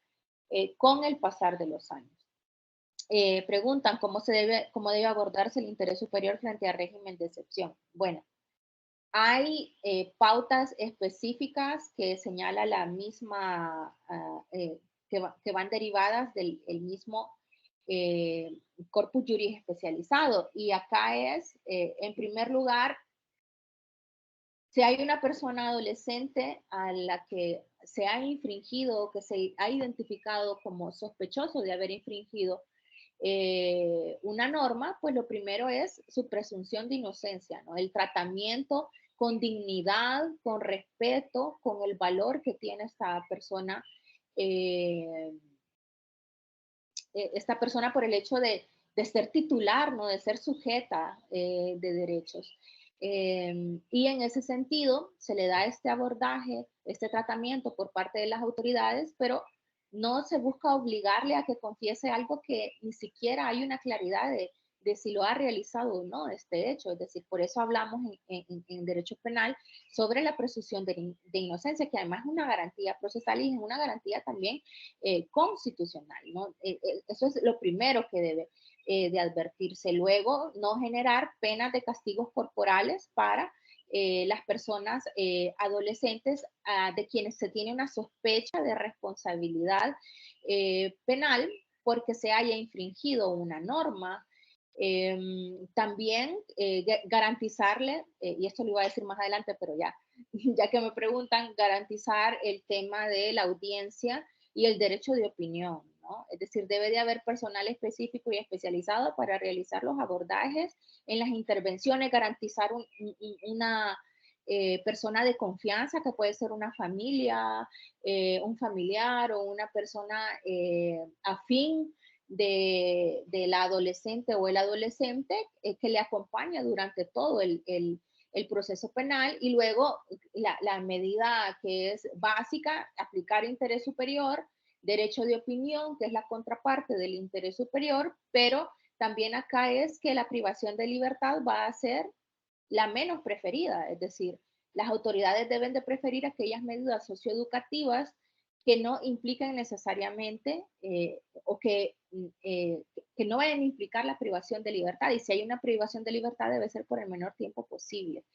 con el pasar de los años. Preguntan cómo debe abordarse el interés superior frente al régimen de excepción. Bueno, hay pautas específicas que señala la misma, que van derivadas del mismo corpus juris especializado. Y acá es, en primer lugar, si hay una persona adolescente a la que se ha infringido, que se ha identificado como sospechoso de haber infringido una norma, pues lo primero es su presunción de inocencia, ¿no? El tratamiento con dignidad, con respeto, con el valor que tiene esta persona por el hecho de ser titular, ¿no?, de ser sujeta de derechos. Y en ese sentido se le da este abordaje, este tratamiento por parte de las autoridades, pero no se busca obligarle a que confiese algo que ni siquiera hay una claridad de si lo ha realizado o no este hecho. Es decir, por eso hablamos en derecho penal sobre la presunción de inocencia, que además es una garantía procesal y es una garantía también constitucional, ¿no? Eso es lo primero que debe de advertirse. Luego, no generar penas de castigos corporales para las personas adolescentes de quienes se tiene una sospecha de responsabilidad penal porque se haya infringido una norma. También garantizarle, y esto lo iba a decir más adelante, pero ya que me preguntan, garantizar el tema de la audiencia y el derecho de opinión, ¿no? Es decir, debe de haber personal específico y especializado para realizar los abordajes en las intervenciones, garantizar una persona de confianza, que puede ser una familia, un familiar o una persona afín de la adolescente o el adolescente que le acompaña durante todo el proceso penal. Y luego la medida que es básica, aplicar interés superior, derecho de opinión, que es la contraparte del interés superior, pero también acá es que la privación de libertad va a ser la menos preferida, es decir, las autoridades deben de preferir aquellas medidas socioeducativas que no implican necesariamente o que no vayan a implicar la privación de libertad. Y si hay una privación de libertad, debe ser por el menor tiempo posible.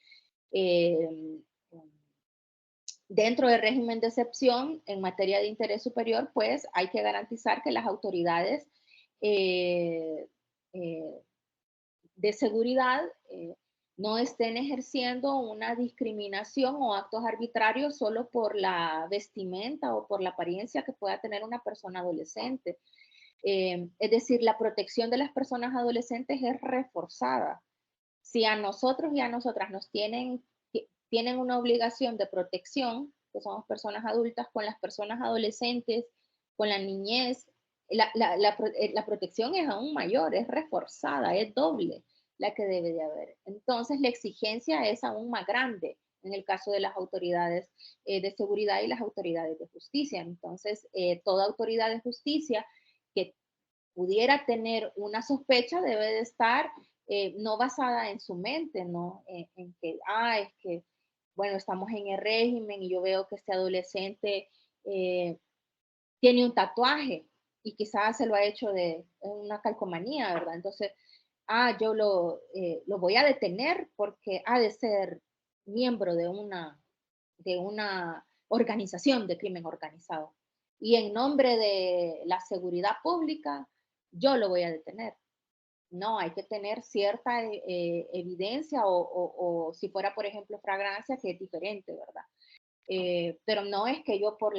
Dentro del régimen de excepción, en materia de interés superior, pues hay que garantizar que las autoridades de seguridad no estén ejerciendo una discriminación o actos arbitrarios solo por la vestimenta o por la apariencia que pueda tener una persona adolescente. Es decir, la protección de las personas adolescentes es reforzada. Si a nosotros y a nosotras nos tienen tienen una obligación de protección, que somos personas adultas, con las personas adolescentes, con la niñez. La protección es aún mayor, es reforzada, es doble la que debe de haber. Entonces, la exigencia es aún más grande en el caso de las autoridades de seguridad y las autoridades de justicia. Entonces, toda autoridad de justicia que pudiera tener una sospecha debe de estar no basada en su mente, ¿no? En que, es que, bueno, estamos en el régimen y yo veo que este adolescente tiene un tatuaje y quizás se lo ha hecho de una calcomanía, ¿verdad? Entonces, yo lo voy a detener porque ha de ser miembro de una organización de crimen organizado. Y en nombre de la seguridad pública, yo lo voy a detener. No, hay que tener cierta evidencia o si fuera, por ejemplo, flagrancia, que es diferente, ¿verdad? Pero no es que yo por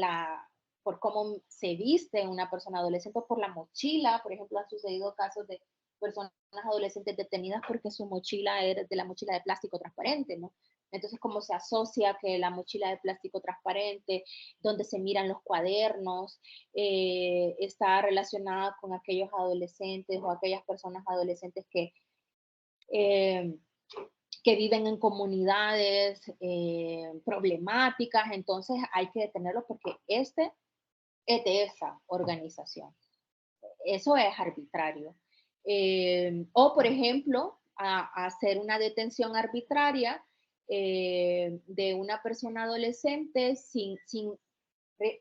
cómo se viste una persona adolescente o por la mochila, por ejemplo, han sucedido casos de personas adolescentes detenidas porque su mochila era de la mochila de plástico transparente, ¿no? Entonces, ¿cómo se asocia que la mochila de plástico transparente, donde se miran los cuadernos, está relacionada con aquellos adolescentes o aquellas personas adolescentes que viven en comunidades problemáticas? Entonces hay que detenerlo porque es de esa organización. Eso es arbitrario. O, por ejemplo, hacer una detención arbitraria de una persona adolescente sin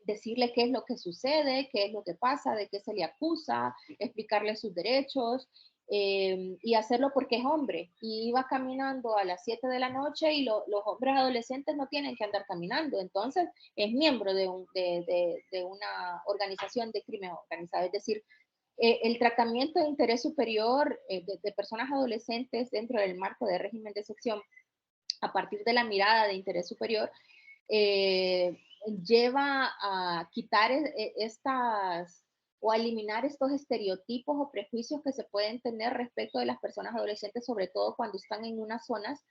decirle qué es lo que sucede, qué es lo que pasa, de qué se le acusa, explicarle sus derechos, y hacerlo porque es hombre. Y iba caminando a las 7 de la noche y los hombres adolescentes no tienen que andar caminando. Entonces, es miembro de una organización de crimen organizado. Es decir, el tratamiento de interés superior de personas adolescentes dentro del marco de régimen de excepción, a partir de la mirada de interés superior, lleva a quitar o a eliminar estos estereotipos o prejuicios que se pueden tener respecto de las personas adolescentes, sobre todo cuando están en unas zonas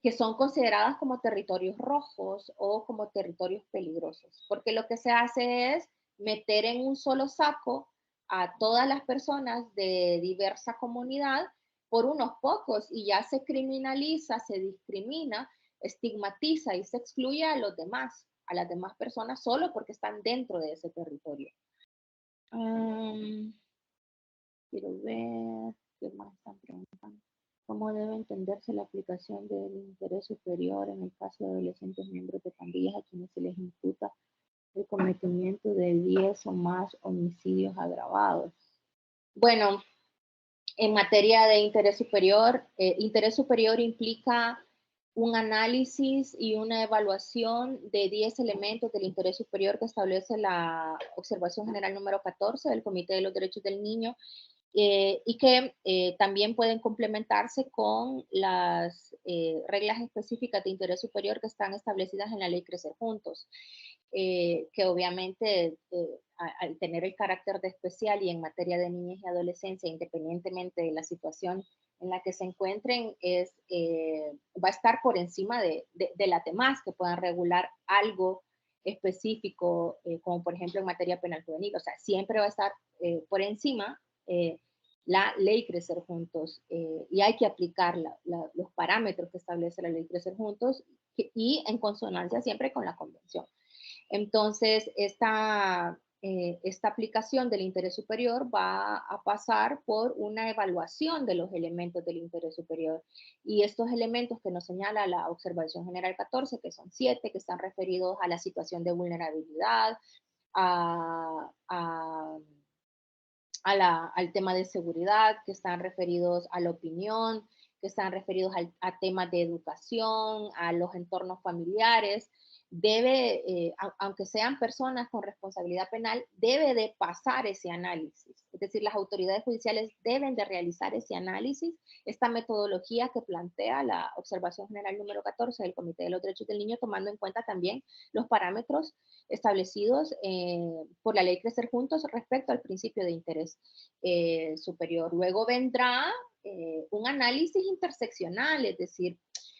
que son consideradas como territorios rojos o como territorios peligrosos, porque lo que se hace es meter en un solo saco a todas las personas de diversa comunidad por unos pocos y ya se criminaliza, se discrimina, estigmatiza y se excluye a los demás, a las demás personas solo porque están dentro de ese territorio. Quiero ver qué más están preguntando. ¿Cómo debe entenderse la aplicación del interés superior en el caso de adolescentes miembros de pandillas a quienes se les imputa el cometimiento de 10 o más homicidios agravados? Bueno, en materia de interés superior implica un análisis y una evaluación de 10 elementos del interés superior que establece la Observación General número 14 del Comité de los Derechos del Niño, y que también pueden complementarse con las reglas específicas de interés superior que están establecidas en la Ley Crecer Juntos, que obviamente al tener el carácter de especial y en materia de niñez y adolescencia, independientemente de la situación en la que se encuentren, va a estar por encima de las demás que puedan regular algo específico, como por ejemplo en materia penal juvenil. O sea, siempre va a estar por encima la Ley Crecer Juntos, y hay que aplicar los parámetros que establece la Ley Crecer Juntos y en consonancia siempre con la Convención. Entonces, esta aplicación del interés superior va a pasar por una evaluación de los elementos del interés superior. Y estos elementos que nos señala la Observación General 14, que son 7, que están referidos a la situación de vulnerabilidad, al tema de seguridad, que están referidos a la opinión, que están referidos a temas de educación, a los entornos familiares, aunque sean personas con responsabilidad penal, debe de pasar ese análisis. Es decir, las autoridades judiciales deben de realizar ese análisis, esta metodología que plantea la Observación General número 14 del Comité de los Derechos del Niño, tomando en cuenta también los parámetros establecidos por la Ley Crecer Juntos respecto al principio de interés superior. Luego vendrá un análisis interseccional, es decir,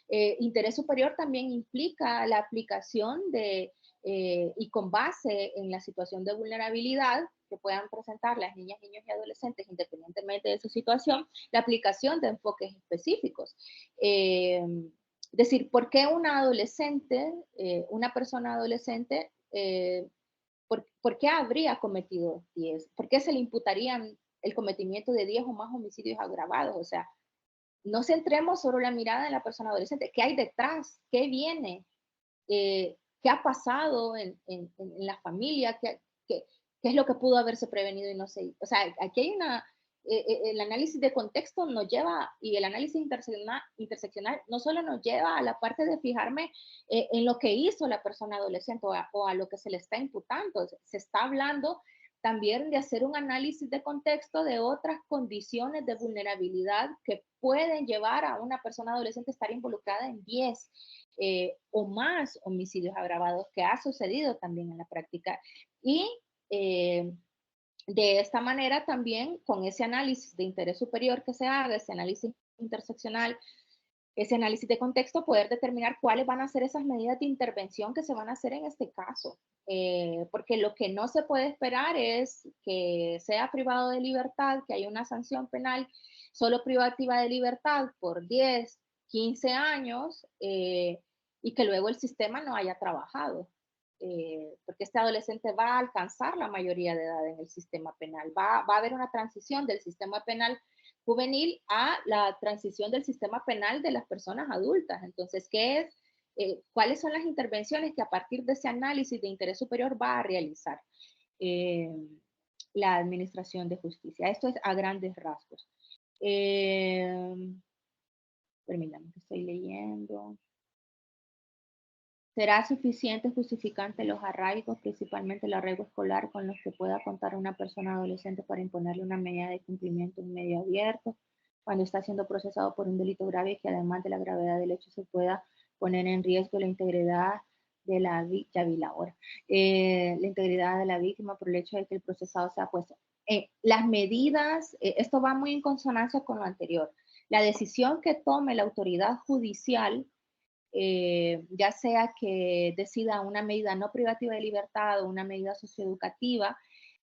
Interés superior también implica la aplicación de, y con base en la situación de vulnerabilidad que puedan presentar las niñas, niños y adolescentes independientemente de su situación, la aplicación de enfoques específicos. Decir, ¿por qué una adolescente, una persona adolescente, ¿por qué habría cometido 10? ¿Por qué se le imputarían el cometimiento de 10 o más homicidios agravados? O sea, no centremos solo la mirada en la persona adolescente. ¿Qué hay detrás? ¿Qué viene? ¿Qué ha pasado en la familia? ¿Qué es lo que pudo haberse prevenido y no se hizo? O sea, aquí hay una... el análisis de contexto nos lleva, y el análisis interseccional no solo nos lleva a la parte de fijarme en lo que hizo la persona adolescente o a lo que se le está imputando. Se está hablando también de hacer un análisis de contexto de otras condiciones de vulnerabilidad que pueden llevar a una persona adolescente a estar involucrada en 10 o más homicidios agravados, que ha sucedido también en la práctica. Y de esta manera también, con ese análisis de interés superior que se haga, ese análisis interseccional, ese análisis de contexto, poder determinar cuáles van a ser esas medidas de intervención que se van a hacer en este caso. Porque lo que no se puede esperar es que sea privado de libertad, que haya una sanción penal solo privativa de libertad por 10, 15 años y que luego el sistema no haya trabajado. Porque este adolescente va a alcanzar la mayoría de edad en el sistema penal. Va a haber una transición del sistema penal juvenil a la transición del sistema penal de las personas adultas. Entonces, ¿cuáles son las intervenciones que a partir de ese análisis de interés superior va a realizar la Administración de Justicia? Esto es a grandes rasgos. Permítanme que estoy leyendo. ¿Será suficiente justificante los arraigos, principalmente el arraigo escolar, con los que pueda contar una persona adolescente para imponerle una medida de cumplimiento en medio abierto, cuando está siendo procesado por un delito grave y que además de la gravedad del hecho se pueda poner en riesgo la integridad de la integridad de la víctima por el hecho de que el procesado sea puesto? Las medidas, esto va muy en consonancia con lo anterior. La decisión que tome la autoridad judicial, ya sea que decida una medida no privativa de libertad o una medida socioeducativa,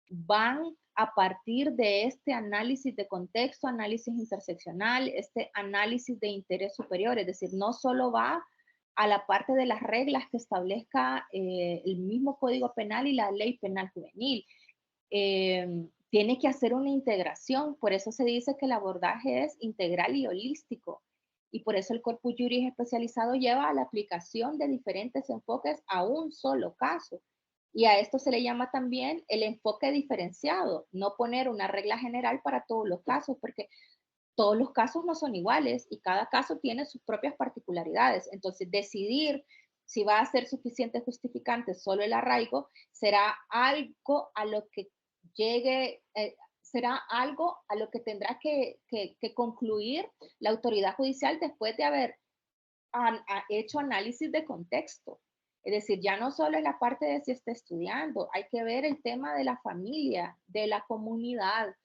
van a partir de este análisis de contexto, análisis interseccional, este análisis de interés superior, es decir, no solo va a la parte de las reglas que establezca el mismo Código Penal y la Ley Penal Juvenil. Tiene que hacer una integración, por eso se dice que el abordaje es integral y holístico. Y por eso el corpus juris especializado lleva a la aplicación de diferentes enfoques a un solo caso. Y a esto se le llama también el enfoque diferenciado, no poner una regla general para todos los casos, porque todos los casos no son iguales y cada caso tiene sus propias particularidades. Entonces, decidir si va a ser suficiente justificante solo el arraigo será algo a lo que llegue, será algo a lo que tendrá que concluir la autoridad judicial después de haber hecho análisis de contexto. Es decir, ya no solo es la parte de si está estudiando, hay que ver el tema de la familia, de la comunidad.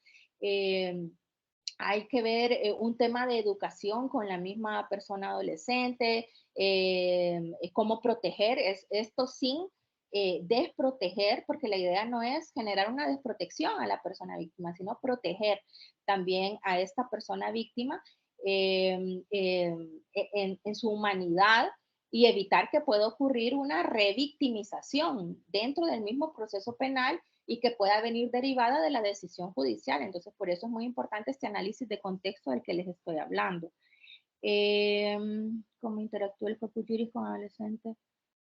Hay que ver un tema de educación con la misma persona adolescente, cómo proteger esto sin desproteger, porque la idea no es generar una desprotección a la persona víctima, sino proteger también a esta persona víctima en su humanidad y evitar que pueda ocurrir una revictimización dentro del mismo proceso penal y que pueda venir derivada de la decisión judicial. Entonces, por eso es muy importante este análisis de contexto del que les estoy hablando. ¿Cómo interactúa el corpus juris con adolescentes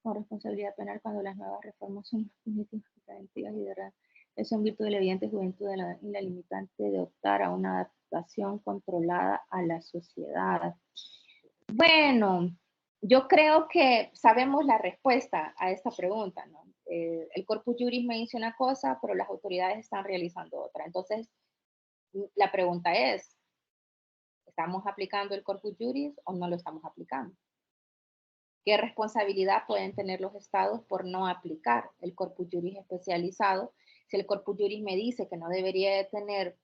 con responsabilidad penal cuando las nuevas reformas son punitivas, preventivas y de eso en virtud de la evidente juventud y la limitante de optar a una adaptación controlada a la sociedad? Bueno, yo creo que sabemos la respuesta a esta pregunta, ¿no? El corpus juris me dice una cosa, pero las autoridades están realizando otra. Entonces, la pregunta es, ¿estamos aplicando el corpus juris o no lo estamos aplicando? ¿Qué responsabilidad pueden tener los estados por no aplicar el corpus juris especializado? Si el corpus juris me dice que no debería de tener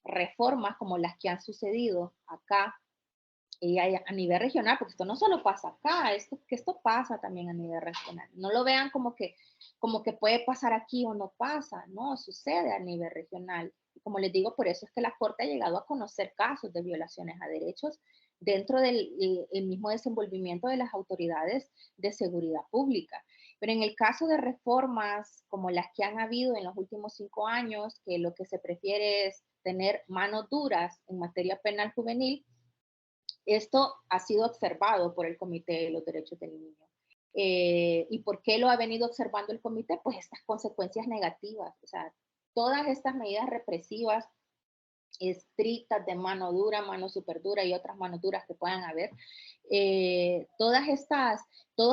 reformas como las que han sucedido acá y a nivel regional, porque esto no solo pasa acá, esto pasa también a nivel regional. No lo vean como que puede pasar aquí o no pasa, no, sucede a nivel regional. Y como les digo, por eso es que la Corte ha llegado a conocer casos de violaciones a derechos dentro del el mismo desenvolvimiento de las autoridades de seguridad pública. Pero en el caso de reformas como las que han habido en los últimos 5 años, que lo que se prefiere es tener manos duras en materia penal juvenil, esto ha sido observado por el Comité de los Derechos del Niño. ¿Y por qué lo ha venido observando el comité? Pues estas consecuencias negativas, o sea, todas estas medidas represivas estrictas de mano dura, mano súper dura y otras manos duras que puedan haber, todos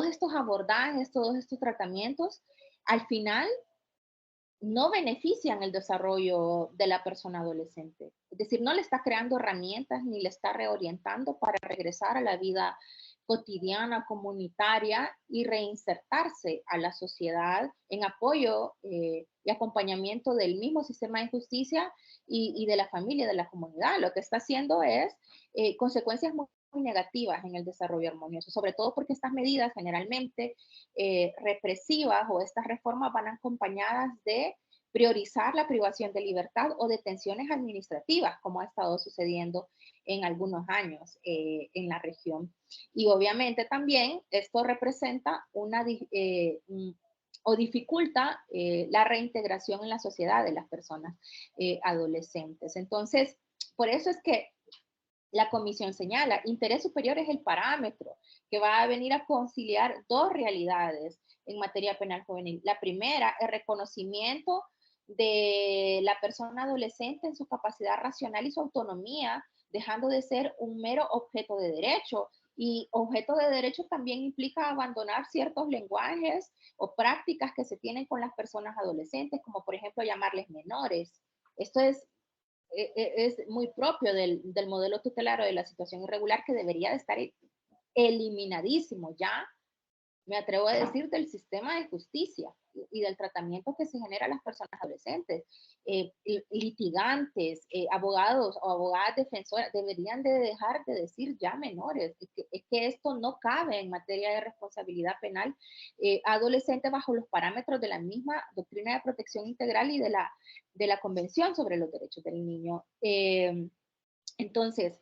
estos abordajes, todos estos tratamientos, al final no benefician el desarrollo de la persona adolescente. Es decir, no le está creando herramientas ni le está reorientando para regresar a la vida cotidiana, comunitaria y reinsertarse a la sociedad en apoyo y acompañamiento del mismo sistema de justicia y de la familia, de la comunidad. Lo que está haciendo es consecuencias muy negativas en el desarrollo armonioso, sobre todo porque estas medidas generalmente represivas o estas reformas van acompañadas de priorizar la privación de libertad o detenciones administrativas, como ha estado sucediendo en algunos años en la región. Y obviamente también esto representa o dificulta la reintegración en la sociedad de las personas adolescentes. Entonces, por eso es que la comisión señala, interés superior es el parámetro que va a venir a conciliar dos realidades en materia penal juvenil. La primera, el reconocimiento de la persona adolescente en su capacidad racional y su autonomía, dejando de ser un mero objeto de derecho. Y objeto de derecho también implica abandonar ciertos lenguajes o prácticas que se tienen con las personas adolescentes, como por ejemplo llamarles menores. Esto es muy propio del modelo tutelar o de la situación irregular que debería de estar eliminadísimo ya, me atrevo a decir, del sistema de justicia y del tratamiento que se genera a las personas adolescentes. Litigantes, abogados o abogadas defensoras deberían de dejar de decir ya menores. Es que esto no cabe en materia de responsabilidad penal adolescente bajo los parámetros de la misma doctrina de protección integral y de la Convención sobre los Derechos del Niño. Entonces,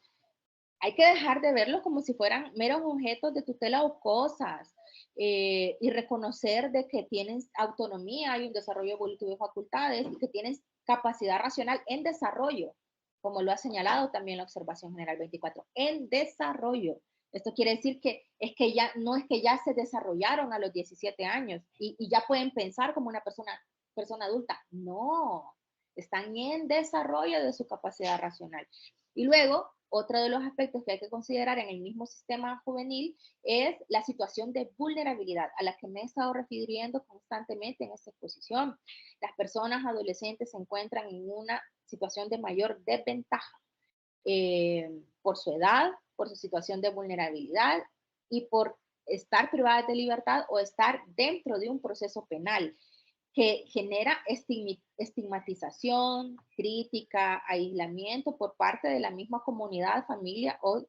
hay que dejar de verlos como si fueran meros objetos de tutela o cosas y reconocer de que tienen autonomía y un desarrollo evolutivo de facultades y que tienen capacidad racional en desarrollo, como lo ha señalado también la observación general 24, en desarrollo. Esto quiere decir que no es que ya se desarrollaron a los 17 años y ya pueden pensar como una persona adulta. No, están en desarrollo de su capacidad racional. Y luego, otro de los aspectos que hay que considerar en el mismo sistema juvenil es la situación de vulnerabilidad a la que me he estado refiriendo constantemente en esta exposición. Las personas adolescentes se encuentran en una situación de mayor desventaja por su edad, por su situación de vulnerabilidad y por estar privadas de libertad o estar dentro de un proceso penal que genera estigmatización, crítica, aislamiento por parte de la misma comunidad, familia o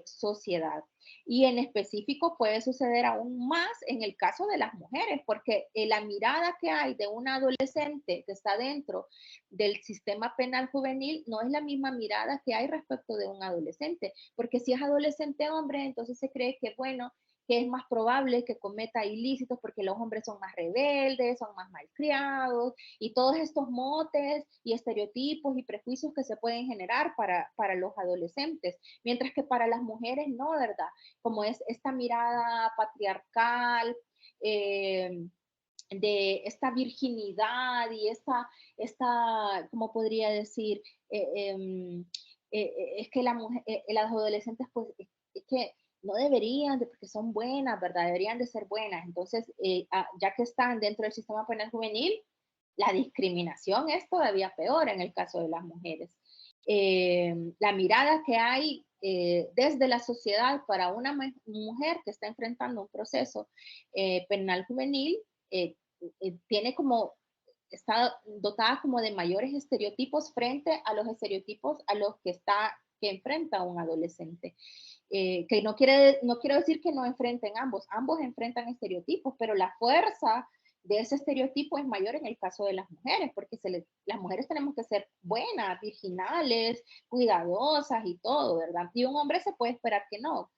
sociedad. Y en específico puede suceder aún más en el caso de las mujeres, porque la mirada que hay de una adolescente que está dentro del sistema penal juvenil no es la misma mirada que hay respecto de un adolescente, porque si es adolescente hombre, entonces se cree que, bueno, que es más probable que cometa ilícitos porque los hombres son más rebeldes, son más malcriados y todos estos motes y estereotipos y prejuicios que se pueden generar para los adolescentes, mientras que para las mujeres no, ¿verdad? Como es esta mirada patriarcal, de esta virginidad y ¿cómo podría decir? Es que las adolescentes, pues, es que no deberían, porque son buenas, ¿verdad? Deberían de ser buenas. Entonces, ya que están dentro del sistema penal juvenil, la discriminación es todavía peor en el caso de las mujeres. La mirada que hay desde la sociedad para una mujer que está enfrentando un proceso penal juvenil tiene como está dotada como de mayores estereotipos frente a los estereotipos a los que está que enfrenta un adolescente. Que no quiero decir que no enfrenten ambos enfrentan estereotipos, pero la fuerza de ese estereotipo es mayor en el caso de las mujeres, porque las mujeres tenemos que ser buenas, virginales, cuidadosas y todo, ¿verdad? Y un hombre se puede esperar que no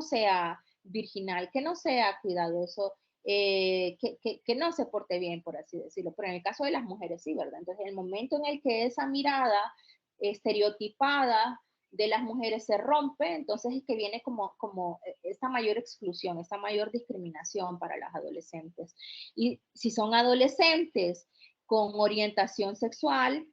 sea virginal, que no sea cuidadoso, que no se porte bien, por así decirlo. Pero en el caso de las mujeres sí, ¿verdad? Entonces, el momento en el que esa mirada estereotipada de las mujeres se rompe, entonces es que viene como esta mayor exclusión, esta mayor discriminación para las adolescentes. Y si son adolescentes con orientación sexual,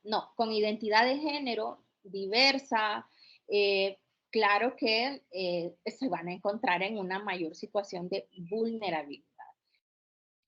no, con identidad de género diversa, claro que se van a encontrar en una mayor situación de vulnerabilidad.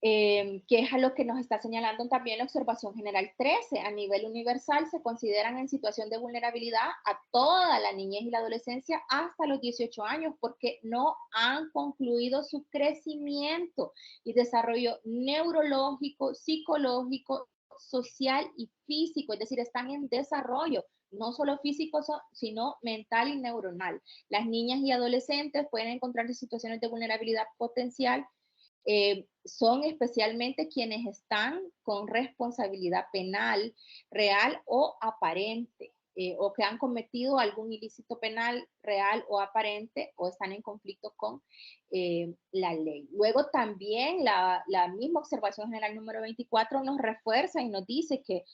Que es a lo que nos está señalando también la observación general 13. A nivel universal se consideran en situación de vulnerabilidad a toda la niñez y la adolescencia hasta los 18 años porque no han concluido su crecimiento y desarrollo neurológico, psicológico, social y físico, es decir, están en desarrollo, no solo físico, sino mental y neuronal. Las niñas y adolescentes pueden encontrarse en situaciones de vulnerabilidad potencial. Son especialmente quienes están con responsabilidad penal real o aparente, o que han cometido algún ilícito penal real o aparente o están en conflicto con la ley. Luego también la misma observación general número 24 nos refuerza y nos dice que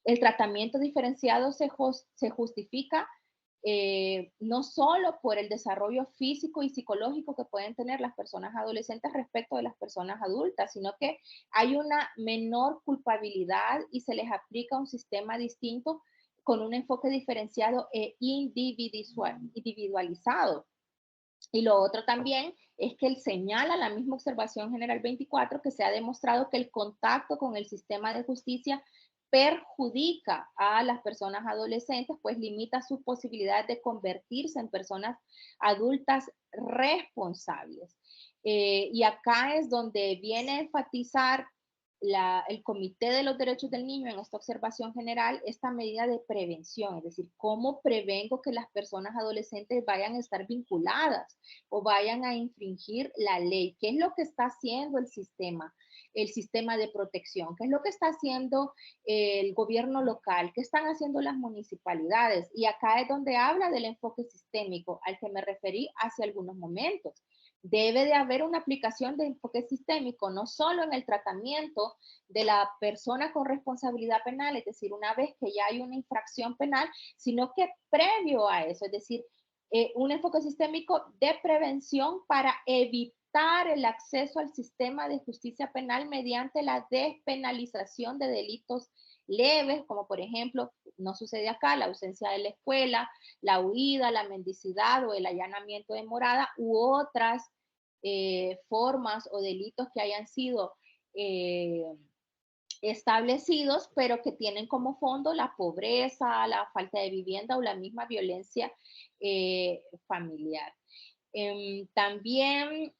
el tratamiento diferenciado se justifica no solo por el desarrollo físico y psicológico que pueden tener las personas adolescentes respecto de las personas adultas, sino que hay una menor culpabilidad y se les aplica un sistema distinto con un enfoque diferenciado e individualizado. Y lo otro también es que él señala la misma observación general 24 que se ha demostrado que el contacto con el sistema de justicia perjudica a las personas adolescentes, pues limita su posibilidad de convertirse en personas adultas responsables. Y acá es donde viene a enfatizar el Comité de los Derechos del Niño en esta observación general, esta medida de prevención, es decir, cómo prevengo que las personas adolescentes vayan a estar vinculadas o vayan a infringir la ley. ¿Qué es lo que está haciendo el sistema de protección? ¿Qué es lo que está haciendo el gobierno local? ¿Qué están haciendo las municipalidades? Y acá es donde habla del enfoque sistémico al que me referí hace algunos momentos. Debe de haber una aplicación de enfoque sistémico, no solo en el tratamiento de la persona con responsabilidad penal, es decir, una vez que ya hay una infracción penal, sino que previo a eso, es decir, un enfoque sistémico de prevención para evitar el acceso al sistema de justicia penal mediante la despenalización de delitos leves, como por ejemplo, no sucede acá, la ausencia de la escuela, la huida, la mendicidad o el allanamiento de morada u otras formas o delitos que hayan sido establecidos, pero que tienen como fondo la pobreza, la falta de vivienda o la misma violencia familiar. También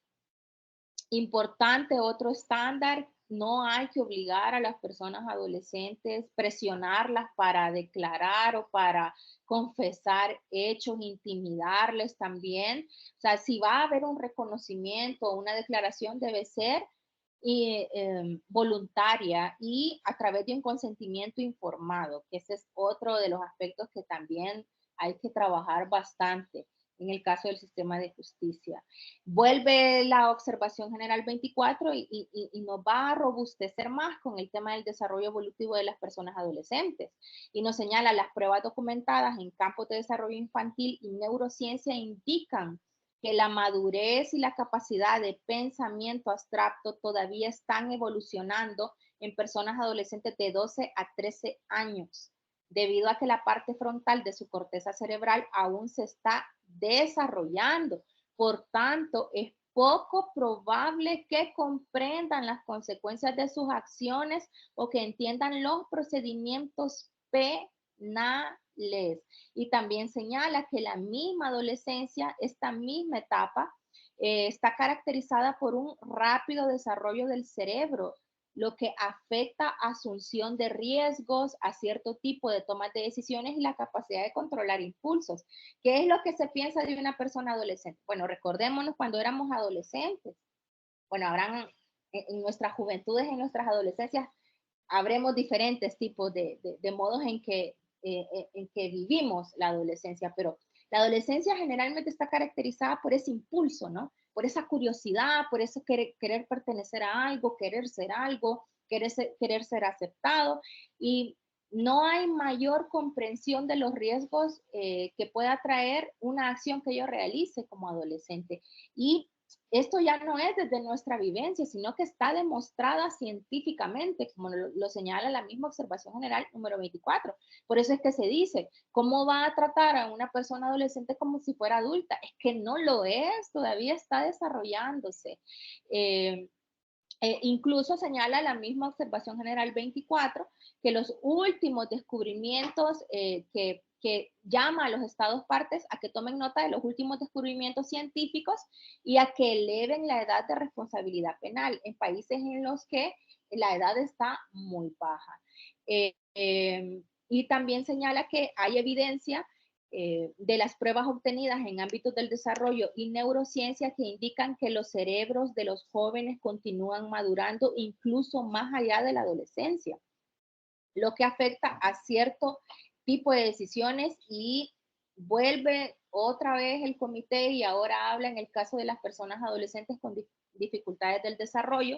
importante, otro estándar, no hay que obligar a las personas adolescentes, presionarlas para declarar o para confesar hechos, intimidarles también. O sea, si va a haber un reconocimiento o una declaración, debe ser voluntaria y a través de un consentimiento informado, que ese es otro de los aspectos que también hay que trabajar bastante en el caso del sistema de justicia. Vuelve la observación general 24 y nos va a robustecer más con el tema del desarrollo evolutivo de las personas adolescentes y nos señala las pruebas documentadas en campos de desarrollo infantil y neurociencia indican que la madurez y la capacidad de pensamiento abstracto todavía están evolucionando en personas adolescentes de 12 a 13 años, debido a que la parte frontal de su corteza cerebral aún se está desarrollando. Por tanto, es poco probable que comprendan las consecuencias de sus acciones o que entiendan los procedimientos penales. Y también señala que la misma adolescencia, esta misma etapa, está caracterizada por un rápido desarrollo del cerebro lo que afecta asunción de riesgos, a cierto tipo de tomas de decisiones y la capacidad de controlar impulsos. ¿Qué es lo que se piensa de una persona adolescente? Bueno, recordémonos cuando éramos adolescentes. Bueno, habrán en nuestras juventudes, en nuestras adolescencias, habremos diferentes tipos de modos en que vivimos la adolescencia, pero la adolescencia generalmente está caracterizada por ese impulso, ¿no? Por esa curiosidad, por eso querer pertenecer a algo, querer ser algo, querer ser aceptado, y no hay mayor comprensión de los riesgos que pueda traer una acción que yo realice como adolescente. Y esto ya no es desde nuestra vivencia, sino que está demostrada científicamente, como lo señala la misma observación general número 24. Por eso es que se dice, ¿cómo va a tratar a una persona adolescente como si fuera adulta? Es que no lo es, todavía está desarrollándose. Incluso señala la misma observación general 24 que los últimos descubrimientos que llama a los estados partes a que tomen nota de los últimos descubrimientos científicos y a que eleven la edad de responsabilidad penal en países en los que la edad está muy baja. Y también señala que hay evidencia de las pruebas obtenidas en ámbitos del desarrollo y neurociencia que indican que los cerebros de los jóvenes continúan madurando incluso más allá de la adolescencia, lo que afecta a cierto tipo de decisiones. Y vuelve otra vez el comité y ahora habla en el caso de las personas adolescentes con dificultades del desarrollo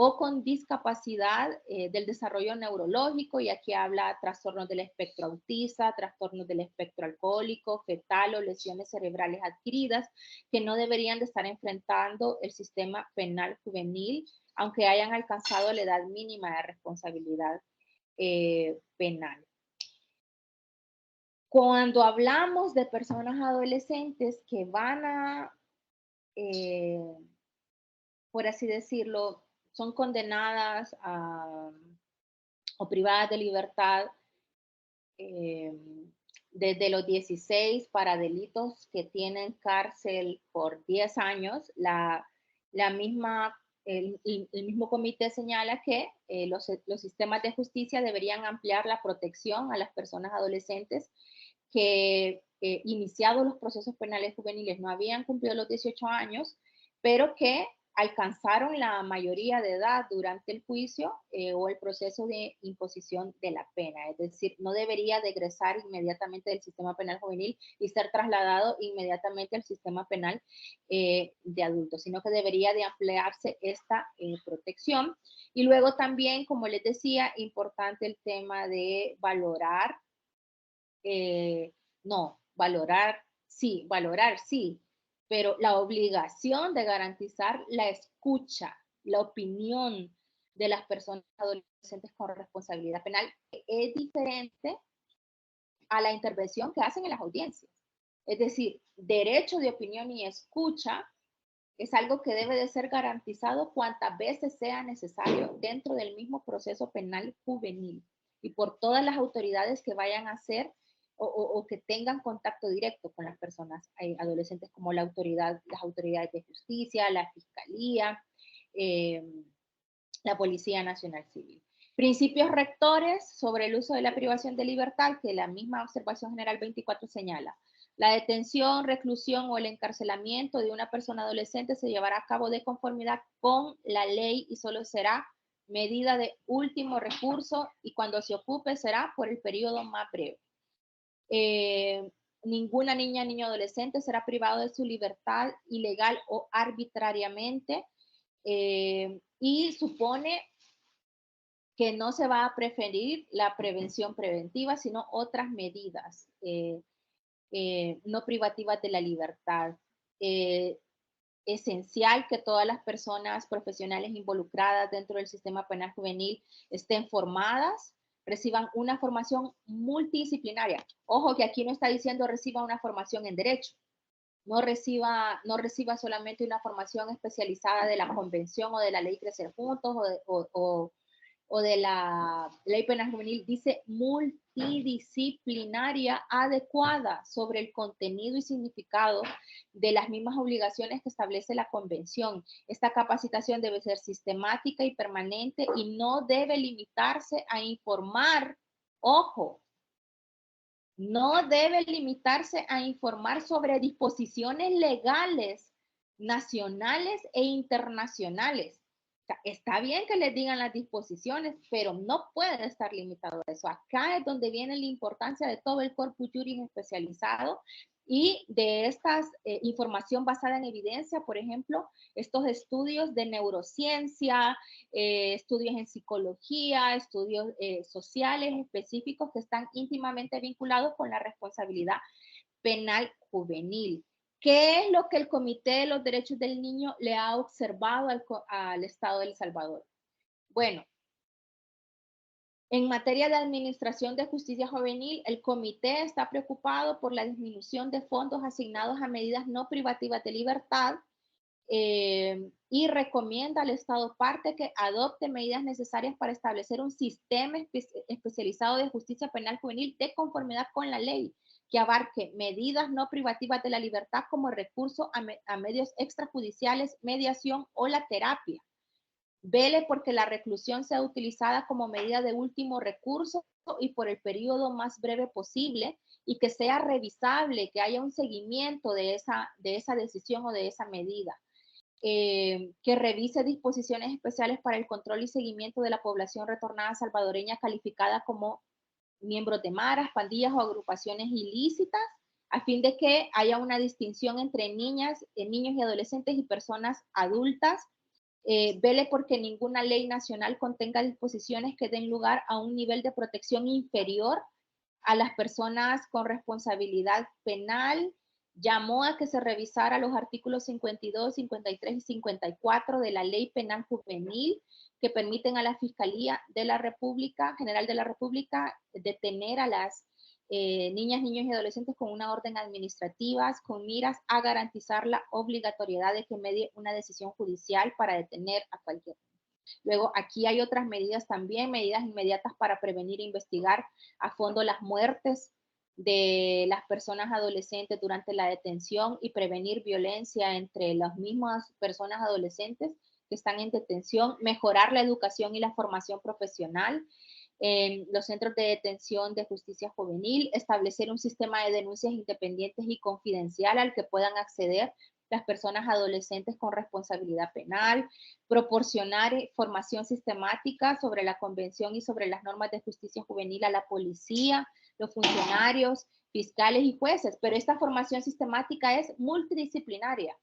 o con discapacidad del desarrollo neurológico, y aquí habla trastornos del espectro autista, trastornos del espectro alcohólico, fetal o lesiones cerebrales adquiridas que no deberían de estar enfrentando el sistema penal juvenil, aunque hayan alcanzado la edad mínima de responsabilidad penal. Cuando hablamos de personas adolescentes que van a, por así decirlo, son condenadas o privadas de libertad desde los 16 para delitos que tienen cárcel por 10 años, el mismo comité señala que los sistemas de justicia deberían ampliar la protección a las personas adolescentes que iniciados los procesos penales juveniles no habían cumplido los 18 años, pero que alcanzaron la mayoría de edad durante el juicio o el proceso de imposición de la pena. Es decir, no debería de egresar inmediatamente del sistema penal juvenil y ser trasladado inmediatamente al sistema penal de adultos, sino que debería de ampliarse esta protección. Y luego también, como les decía, importante el tema de valorar, valorar sí, pero la obligación de garantizar la escucha, la opinión de las personas adolescentes con responsabilidad penal es diferente a la intervención que hacen en las audiencias. Es decir, derecho de opinión y escucha es algo que debe de ser garantizado cuantas veces sea necesario dentro del mismo proceso penal juvenil y por todas las autoridades que vayan a hacer o que tengan contacto directo con las personas adolescentes, como las autoridades de justicia, la fiscalía, la Policía Nacional Civil. Principios rectores sobre el uso de la privación de libertad, que la misma observación general 24 señala. La detención, reclusión o el encarcelamiento de una persona adolescente se llevará a cabo de conformidad con la ley y solo será medida de último recurso, y cuando se ocupe será por el periodo más breve. Ninguna niña, niño, adolescente será privado de su libertad ilegal o arbitrariamente, y supone que no se va a preferir la prevención preventiva, sino otras medidas no privativas de la libertad. Esencial que todas las personas profesionales involucradas dentro del sistema penal juvenil estén formadas, reciban una formación multidisciplinaria. Ojo que aquí no está diciendo reciba una formación en derecho, no reciba solamente una formación especializada de la convención o de la ley Crecer Juntos o de la ley penal juvenil, dice multidisciplinaria. multidisciplinaria adecuada sobre el contenido y significado de las mismas obligaciones que establece la Convención. Esta capacitación debe ser sistemática y permanente y no debe limitarse a informar, ojo, no debe limitarse a informar sobre disposiciones legales nacionales e internacionales. O sea, está bien que les digan las disposiciones, pero no puede estar limitado a eso. Acá es donde viene la importancia de todo el corpus juris especializado y de esta información basada en evidencia, por ejemplo, estos estudios de neurociencia, estudios en psicología, estudios sociales específicos que están íntimamente vinculados con la responsabilidad penal juvenil. ¿Qué es lo que el Comité de los Derechos del Niño le ha observado al Estado de El Salvador? Bueno, en materia de administración de justicia juvenil, el comité está preocupado por la disminución de fondos asignados a medidas no privativas de libertad y recomienda al Estado parte que adopte medidas necesarias para establecer un sistema especializado de justicia penal juvenil de conformidad con la ley, que abarque medidas no privativas de la libertad como recurso a medios extrajudiciales, mediación o la terapia. Vele porque la reclusión sea utilizada como medida de último recurso y por el periodo más breve posible y que sea revisable, que haya un seguimiento de esa decisión o de esa medida. Que revise disposiciones especiales para el control y seguimiento de la población retornada salvadoreña calificada como miembros de maras, pandillas o agrupaciones ilícitas, a fin de que haya una distinción entre niñas, niños y adolescentes y personas adultas. Vele porque ninguna ley nacional contenga disposiciones que den lugar a un nivel de protección inferior a las personas con responsabilidad penal. Llamó a que se revisara los artículos 52, 53 y 54 de la Ley Penal Juvenil que permiten a la Fiscalía de la República, General de la República, detener a las niñas, niños y adolescentes con una orden administrativa con miras a garantizar la obligatoriedad de que medie una decisión judicial para detener a cualquier. Luego, aquí hay otras medidas también, medidas inmediatas para prevenir e investigar a fondo las muertes de las personas adolescentes durante la detención y prevenir violencia entre las mismas personas adolescentes que están en detención, mejorar la educación y la formación profesional en los centros de detención de justicia juvenil, establecer un sistema de denuncias independientes y confidencial al que puedan acceder las personas adolescentes con responsabilidad penal, proporcionar formación sistemática sobre la convención y sobre las normas de justicia juvenil a la policía, los funcionarios, fiscales y jueces, pero esta formación sistemática es multidisciplinaria.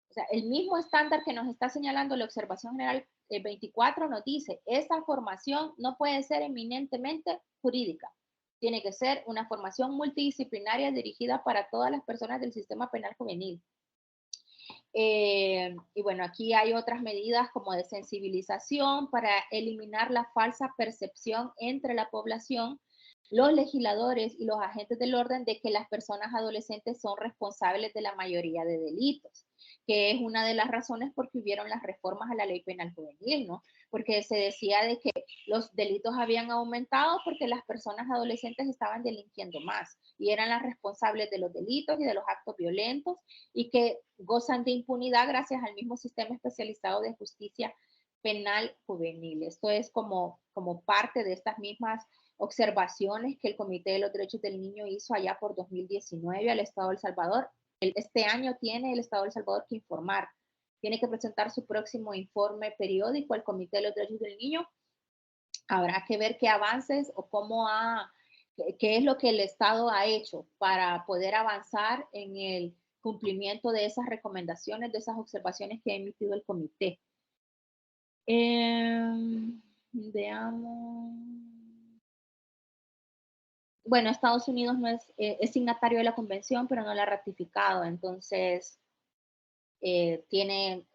O sea, el mismo estándar que nos está señalando la Observación General 24 nos dice, esa formación no puede ser eminentemente jurídica. Tiene que ser una formación multidisciplinaria dirigida para todas las personas del sistema penal juvenil. Y bueno, aquí hay otras medidas como de sensibilización para eliminar la falsa percepción entre la población, los legisladores y los agentes del orden de que las personas adolescentes son responsables de la mayoría de delitos, que es una de las razones por que hubieron las reformas a la ley penal juvenil, ¿no? Porque se decía de que los delitos habían aumentado porque las personas adolescentes estaban delinquiendo más y eran las responsables de los delitos y de los actos violentos y que gozan de impunidad gracias al mismo sistema especializado de justicia penal juvenil. Esto es como parte de estas mismas observaciones que el Comité de los Derechos del Niño hizo allá por 2019 al Estado de El Salvador. Este año tiene el Estado de El Salvador que informar, tiene que presentar su próximo informe periódico al Comité de los Derechos del Niño. Habrá que ver qué avances o qué es lo que el Estado ha hecho para poder avanzar en el cumplimiento de esas recomendaciones, de esas observaciones que ha emitido el comité. Veamos. Bueno, Estados Unidos no es signatario de la convención, pero no la ha ratificado, entonces tiene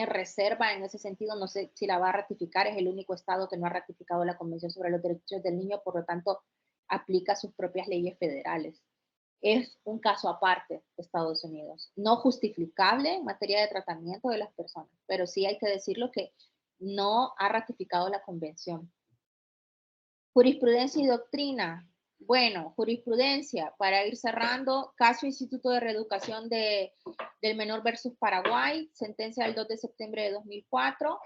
reserva en ese sentido, no sé si la va a ratificar, es el único estado que no ha ratificado la Convención sobre los Derechos del Niño, por lo tanto aplica sus propias leyes federales. Es un caso aparte de Estados Unidos, no justificable en materia de tratamiento de las personas, pero sí hay que decirlo que no ha ratificado la convención. Jurisprudencia y doctrina. Bueno, jurisprudencia, para ir cerrando, caso Instituto de Reeducación del Menor versus Paraguay, sentencia del 2 de septiembre de 2004.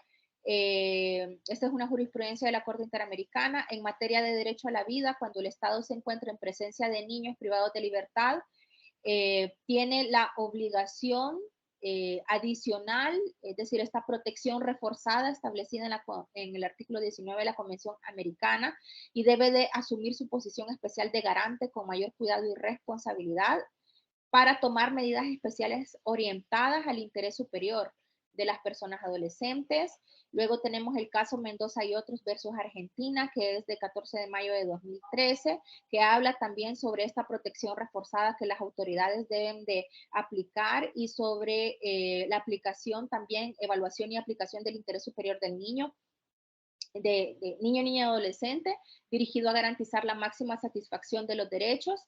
Esta es una jurisprudencia de la Corte Interamericana en materia de derecho a la vida, cuando el Estado se encuentra en presencia de niños privados de libertad, tiene la obligación adicional, es decir, esta protección reforzada establecida en el artículo 19 de la Convención Americana, y debe de asumir su posición especial de garante con mayor cuidado y responsabilidad para tomar medidas especiales orientadas al interés superior de las personas adolescentes. Luego tenemos el caso Mendoza y otros versus Argentina, que es de 14 de mayo de 2013, que habla también sobre esta protección reforzada que las autoridades deben de aplicar y sobre la aplicación también, evaluación y aplicación del interés superior del niño, de niño, niña y adolescente, dirigido a garantizar la máxima satisfacción de los derechos.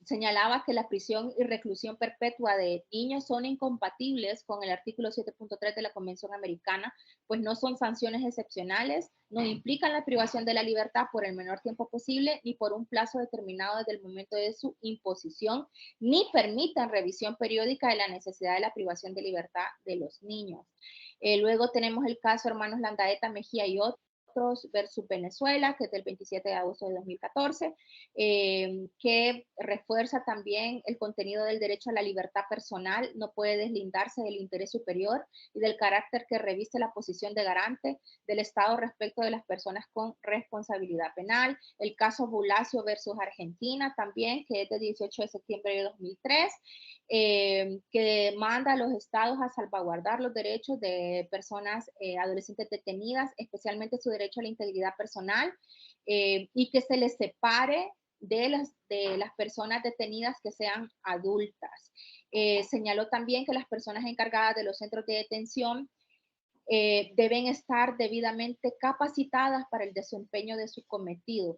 Señalaba que la prisión y reclusión perpetua de niños son incompatibles con el artículo 7.3 de la Convención Americana, pues no son sanciones excepcionales, no implican la privación de la libertad por el menor tiempo posible, ni por un plazo determinado desde el momento de su imposición, ni permiten revisión periódica de la necesidad de la privación de libertad de los niños. Luego tenemos el caso Hermanos Landaeta, Mejía y otros versus Venezuela, que es del 27 de agosto de 2014, que refuerza también el contenido del derecho a la libertad personal, no puede deslindarse del interés superior y del carácter que reviste la posición de garante del Estado respecto de las personas con responsabilidad penal. El caso Bulacio versus Argentina también, que es de 18 de septiembre de 2003, que manda a los estados a salvaguardar los derechos de personas adolescentes detenidas, especialmente su derecho a la integridad personal, y que se les separe de las personas detenidas que sean adultas. Señaló también que las personas encargadas de los centros de detención deben estar debidamente capacitadas para el desempeño de su cometido.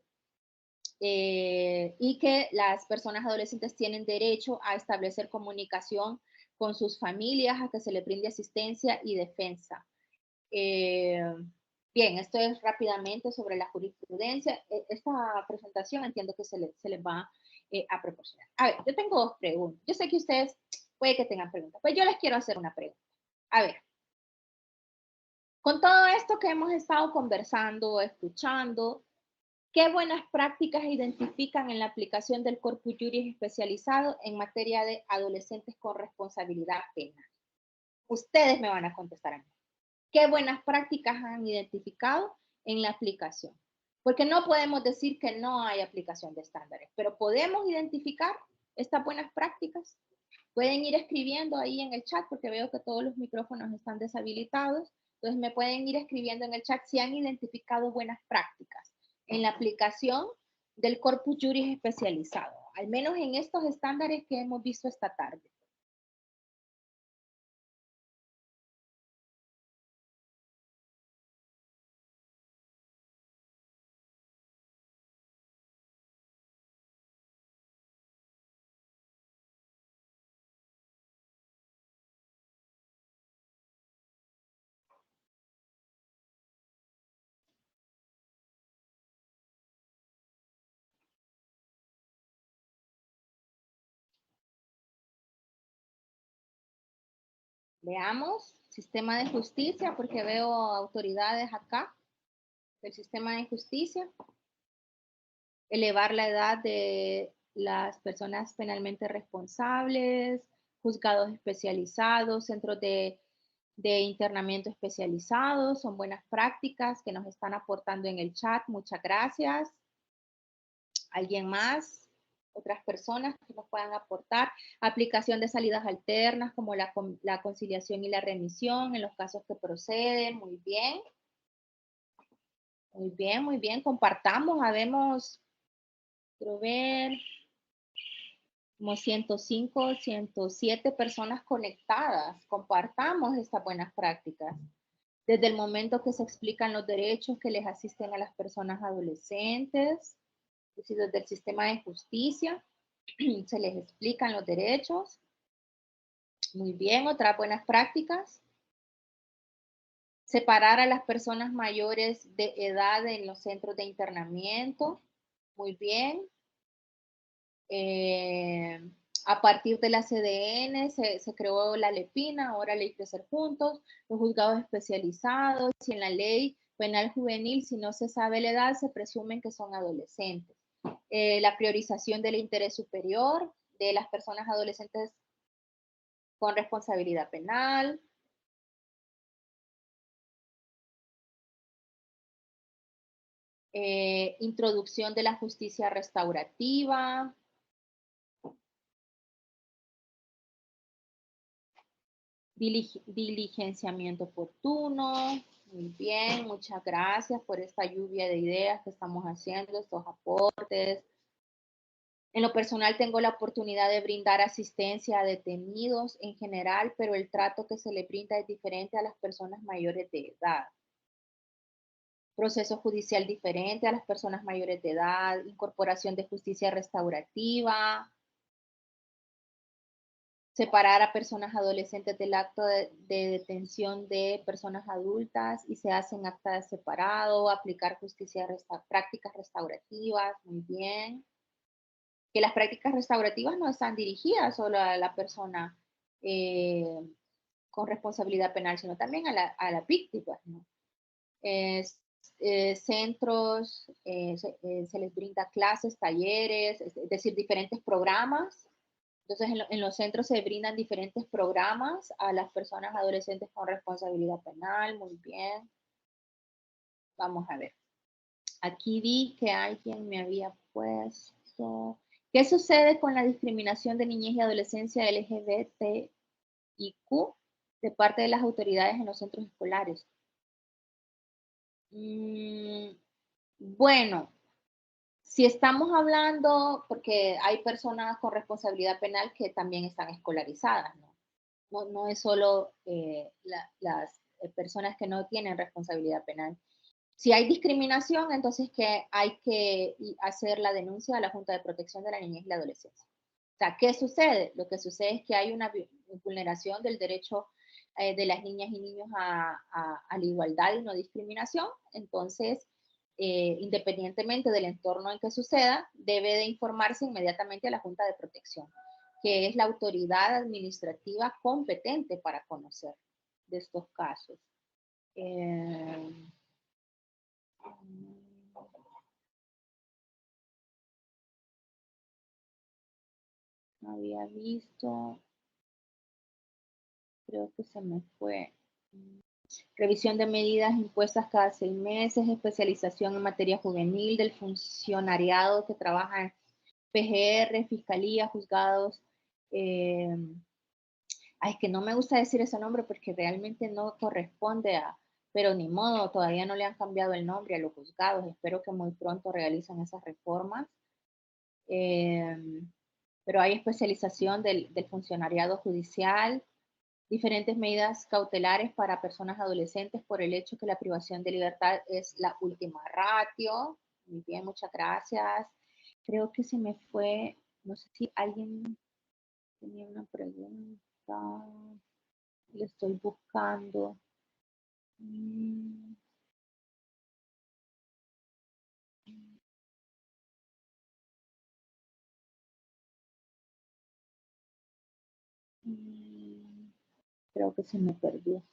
Y que las personas adolescentes tienen derecho a establecer comunicación con sus familias, a que se les brinde asistencia y defensa. Bien, esto es rápidamente sobre la jurisprudencia. Esta presentación entiendo que se les va a proporcionar. A ver, yo tengo dos preguntas. Yo sé que ustedes puede que tengan preguntas, pues yo les quiero hacer una pregunta. A ver, con todo esto que hemos estado conversando, escuchando, ¿qué buenas prácticas identifican en la aplicación del Corpus Juris especializado en materia de adolescentes con responsabilidad penal? Ustedes me van a contestar a mí. ¿Qué buenas prácticas han identificado en la aplicación? Porque no podemos decir que no hay aplicación de estándares, pero podemos identificar estas buenas prácticas. Pueden ir escribiendo ahí en el chat, porque veo que todos los micrófonos están deshabilitados. Entonces me pueden ir escribiendo en el chat si han identificado buenas prácticas en la aplicación del Corpus Juris especializado, al menos en estos estándares que hemos visto esta tarde. Veamos, sistema de justicia, porque veo autoridades acá del sistema de justicia. Elevar la edad de las personas penalmente responsables, juzgados especializados, centros de internamiento especializados, son buenas prácticas que nos están aportando en el chat. Muchas gracias. ¿Alguien más? Otras personas que nos puedan aportar. Aplicación de salidas alternas como la conciliación y la remisión en los casos que proceden. Muy bien. Muy bien, muy bien. Compartamos. Habemos, quiero ver, como 105, 107 personas conectadas. Compartamos estas buenas prácticas. Desde el momento que se explican los derechos que les asisten a las personas adolescentes, es decir, desde el sistema de justicia, se les explican los derechos. Muy bien, otras buenas prácticas. Separar a las personas mayores de edad en los centros de internamiento. Muy bien. A partir de la CDN se creó la LEPINA, ahora Ley Crecer Juntos, los juzgados especializados, y en la ley penal juvenil, si no se sabe la edad, se presumen que son adolescentes. La priorización del interés superior de las personas adolescentes con responsabilidad penal. Introducción de la justicia restaurativa. Diligenciamiento oportuno. Muy bien, muchas gracias por esta lluvia de ideas que estamos haciendo, estos aportes. En lo personal tengo la oportunidad de brindar asistencia a detenidos en general, pero el trato que se le brinda es diferente a las personas mayores de edad. Proceso judicial diferente a las personas mayores de edad, incorporación de justicia restaurativa, separar a personas adolescentes del acto de detención de personas adultas y se hacen actas de separado, aplicar prácticas restaurativas, muy bien. Que las prácticas restaurativas no están dirigidas solo a la persona con responsabilidad penal, sino también a la víctima, ¿no? Centros, se les brinda clases, talleres, es decir, diferentes programas. Entonces, en los centros se brindan diferentes programas a las personas adolescentes con responsabilidad penal. Muy bien. Vamos a ver. Aquí vi que alguien me había puesto. ¿Qué sucede con la discriminación de niñez y adolescencia LGBTIQ de parte de las autoridades en los centros escolares? Bueno, si estamos hablando, porque hay personas con responsabilidad penal que también están escolarizadas, ¿no? No es solo las personas que no tienen responsabilidad penal. Si hay discriminación, entonces que hay que hacer la denuncia a la Junta de Protección de la Niñez y la Adolescencia. O sea, ¿qué sucede? Lo que sucede es que hay una vulneración del derecho de las niñas y niños a la igualdad y no discriminación. Entonces, independientemente del entorno en que suceda, debe de informarse inmediatamente a la Junta de Protección, que es la autoridad administrativa competente para conocer de estos casos. No había visto, creo que se me fue. Revisión de medidas impuestas cada 6 meses, especialización en materia juvenil del funcionariado que trabaja en PGR, Fiscalía, Juzgados. Es que no me gusta decir ese nombre porque realmente no corresponde a, pero ni modo, todavía no le han cambiado el nombre a los juzgados. Espero que muy pronto realicen esas reformas. Pero hay especialización del funcionariado judicial, diferentes medidas cautelares para personas adolescentes por el hecho que la privación de libertad es la última ratio. Muy bien, muchas gracias. Creo que se me fue, no sé si alguien tenía una pregunta. Le estoy buscando. Creo que se me perdió.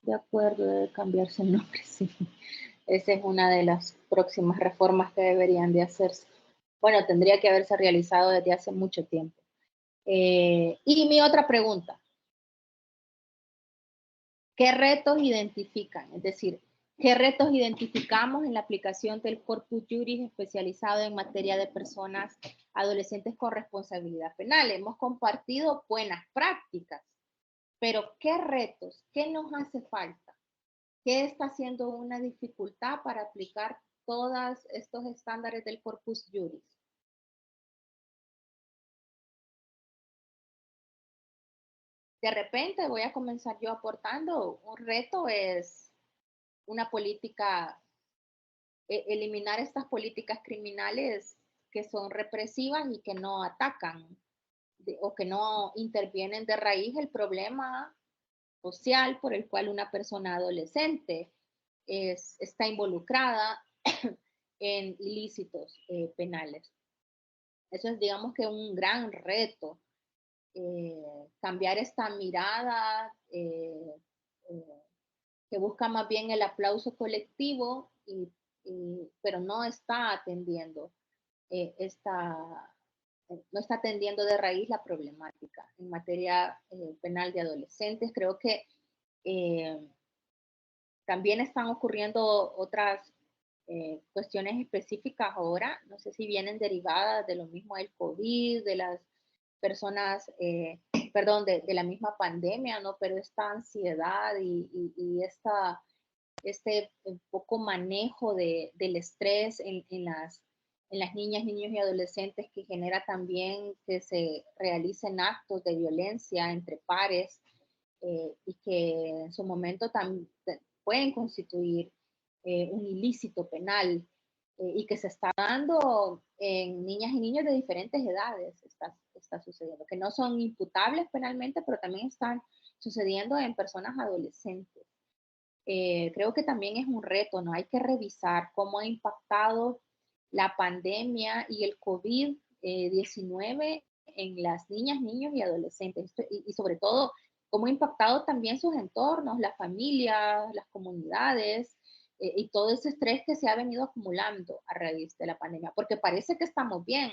De acuerdo, debe cambiarse el nombre, sí. Esa es una de las próximas reformas que deberían de hacerse. Bueno, tendría que haberse realizado desde hace mucho tiempo. Y mi otra pregunta. ¿Qué retos identifican? Es decir, ¿qué retos identificamos en la aplicación del Corpus Juris especializado en materia de personas adolescentes con responsabilidad penal? Hemos compartido buenas prácticas, pero ¿qué retos? ¿Qué nos hace falta? ¿Qué está siendo una dificultad para aplicar todos estos estándares del Corpus Juris? De repente voy a comenzar yo aportando. Un reto es una política, eliminar estas políticas criminales que son represivas y que no atacan o que no intervienen de raíz el problema social por el cual una persona adolescente está involucrada en ilícitos penales. Eso es, digamos que un gran reto, cambiar esta mirada que busca más bien el aplauso colectivo, pero no está atendiendo no está atendiendo de raíz la problemática en materia penal de adolescentes. Creo que también están ocurriendo otras cuestiones específicas ahora, no sé si vienen derivadas de lo mismo del COVID, de las personas, perdón, de la misma pandemia, ¿no? Pero esta ansiedad y este poco manejo del estrés en las niñas, niños y adolescentes, que genera también que se realicen actos de violencia entre pares y que en su momento también pueden constituir un ilícito penal y que se está dando en niñas y niños de diferentes edades, está sucediendo, que no son imputables penalmente, pero también están sucediendo en personas adolescentes. Creo que también es un reto, ¿no? Hay que revisar cómo ha impactado la pandemia y el COVID-19 en las niñas, niños y adolescentes, y sobre todo cómo ha impactado también sus entornos, las familias, las comunidades, y todo ese estrés que se ha venido acumulando a raíz de la pandemia, porque parece que estamos bien,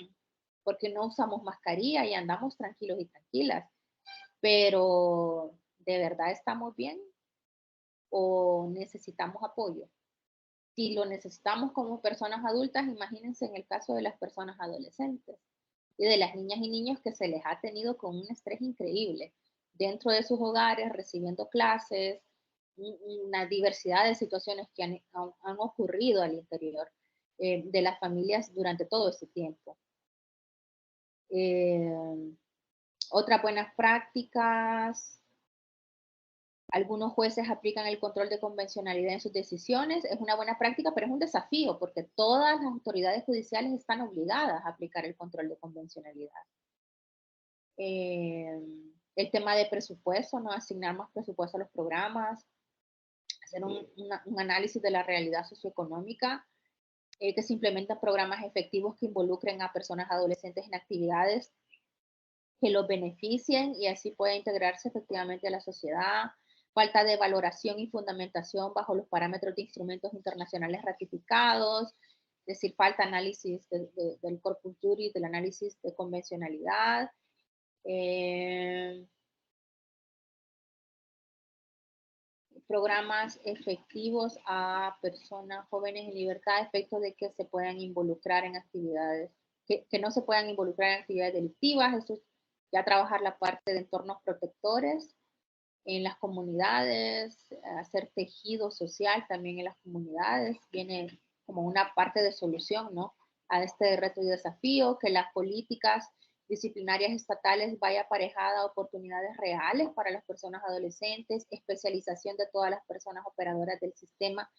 porque no usamos mascarilla y andamos tranquilos y tranquilas, pero ¿de verdad estamos bien o necesitamos apoyo? Si lo necesitamos como personas adultas, imagínense en el caso de las personas adolescentes y de las niñas y niños que se les ha tenido con un estrés increíble dentro de sus hogares, recibiendo clases, una diversidad de situaciones que han ocurrido al interior de las familias durante todo ese tiempo. Otras buenas prácticas. Algunos jueces aplican el control de convencionalidad en sus decisiones. Es una buena práctica, pero es un desafío porque todas las autoridades judiciales están obligadas a aplicar el control de convencionalidad. El tema de presupuesto, ¿no? Asignar más presupuesto a los programas, hacer un análisis de la realidad socioeconómica, que se implementan programas efectivos que involucren a personas adolescentes en actividades que los beneficien y así pueda integrarse efectivamente a la sociedad. Falta de valoración y fundamentación bajo los parámetros de instrumentos internacionales ratificados, es decir, falta análisis del corpus juris, del análisis de convencionalidad. Programas efectivos a personas jóvenes en libertad a efectos de que se puedan involucrar en actividades, que no se puedan involucrar en actividades delictivas. Eso es ya trabajar la parte de entornos protectores en las comunidades, hacer tejido social también en las comunidades, viene como una parte de solución, ¿no? A este reto y desafío, que las políticas disciplinarias estatales vaya aparejada a oportunidades reales para las personas adolescentes, especialización de todas las personas operadoras del sistema,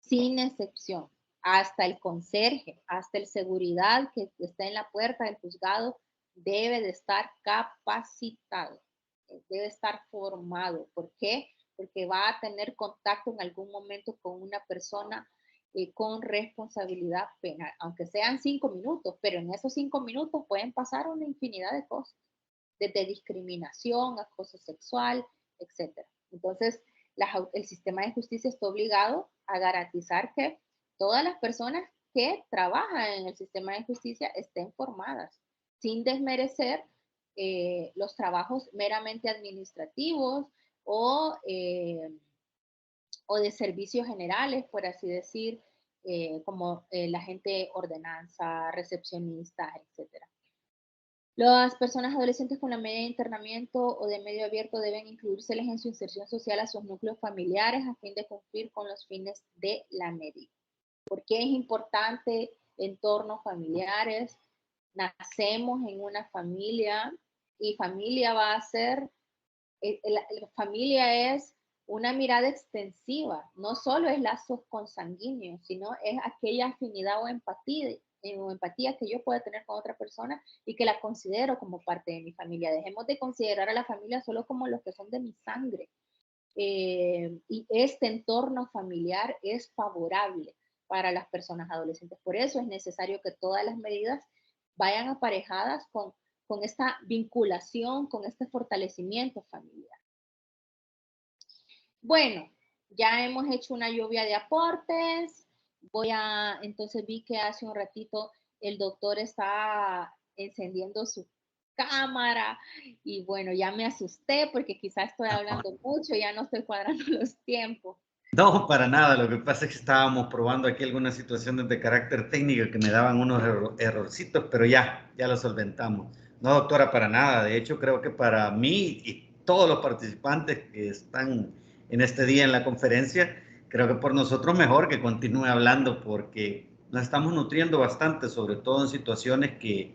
sin excepción, hasta el conserje, hasta el seguridad que está en la puerta del juzgado, debe de estar capacitado, debe estar formado. ¿Por qué? Porque va a tener contacto en algún momento con una persona con responsabilidad penal, aunque sean 5 minutos, pero en esos 5 minutos pueden pasar una infinidad de cosas, desde discriminación, acoso sexual, etc. Entonces, el sistema de justicia está obligado a garantizar que todas las personas que trabajan en el sistema de justicia estén formadas, sin desmerecer los trabajos meramente administrativos o de servicios generales, por así decir, como la gente ordenanza, recepcionistas, etc. Las personas adolescentes con la medida de internamiento o de medio abierto deben incluírseles en su inserción social a sus núcleos familiares a fin de cumplir con los fines de la medida. ¿Por qué es importante entornos familiares? Nacemos en una familia y familia va a ser, la familia es una mirada extensiva, no solo es lazos consanguíneos, sino es aquella afinidad o empatía o empatía que yo pueda tener con otra persona y que la considero como parte de mi familia. Dejemos de considerar a la familia solo como los que son de mi sangre. Y este entorno familiar es favorable para las personas adolescentes. Por eso es necesario que todas las medidas vayan aparejadas con esta vinculación, con este fortalecimiento familiar. Bueno, ya hemos hecho una lluvia de aportes. Entonces vi que hace un ratito el doctor está encendiendo su cámara y bueno, ya me asusté porque quizás estoy hablando mucho, ya no estoy cuadrando los tiempos. No, para nada. Lo que pasa es que estábamos probando aquí algunas situaciones de carácter técnico que me daban unos errorcitos, pero ya lo solventamos. No, doctora, para nada. De hecho, creo que para mí y todos los participantes que están en este día en la conferencia, creo que por nosotros mejor que continúe hablando porque nos estamos nutriendo bastante, sobre todo en situaciones que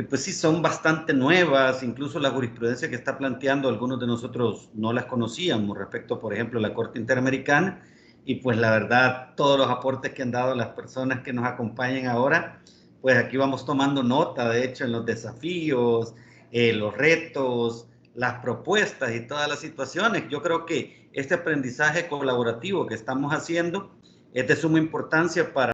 pues sí son bastante nuevas, incluso la jurisprudencia que está planteando, algunos de nosotros no las conocíamos respecto, por ejemplo, a la Corte Interamericana, y pues la verdad, todos los aportes que han dado las personas que nos acompañan ahora, pues aquí vamos tomando nota, de hecho, en los desafíos, los retos, las propuestas y todas las situaciones. Yo creo que este aprendizaje colaborativo que estamos haciendo es de suma importancia para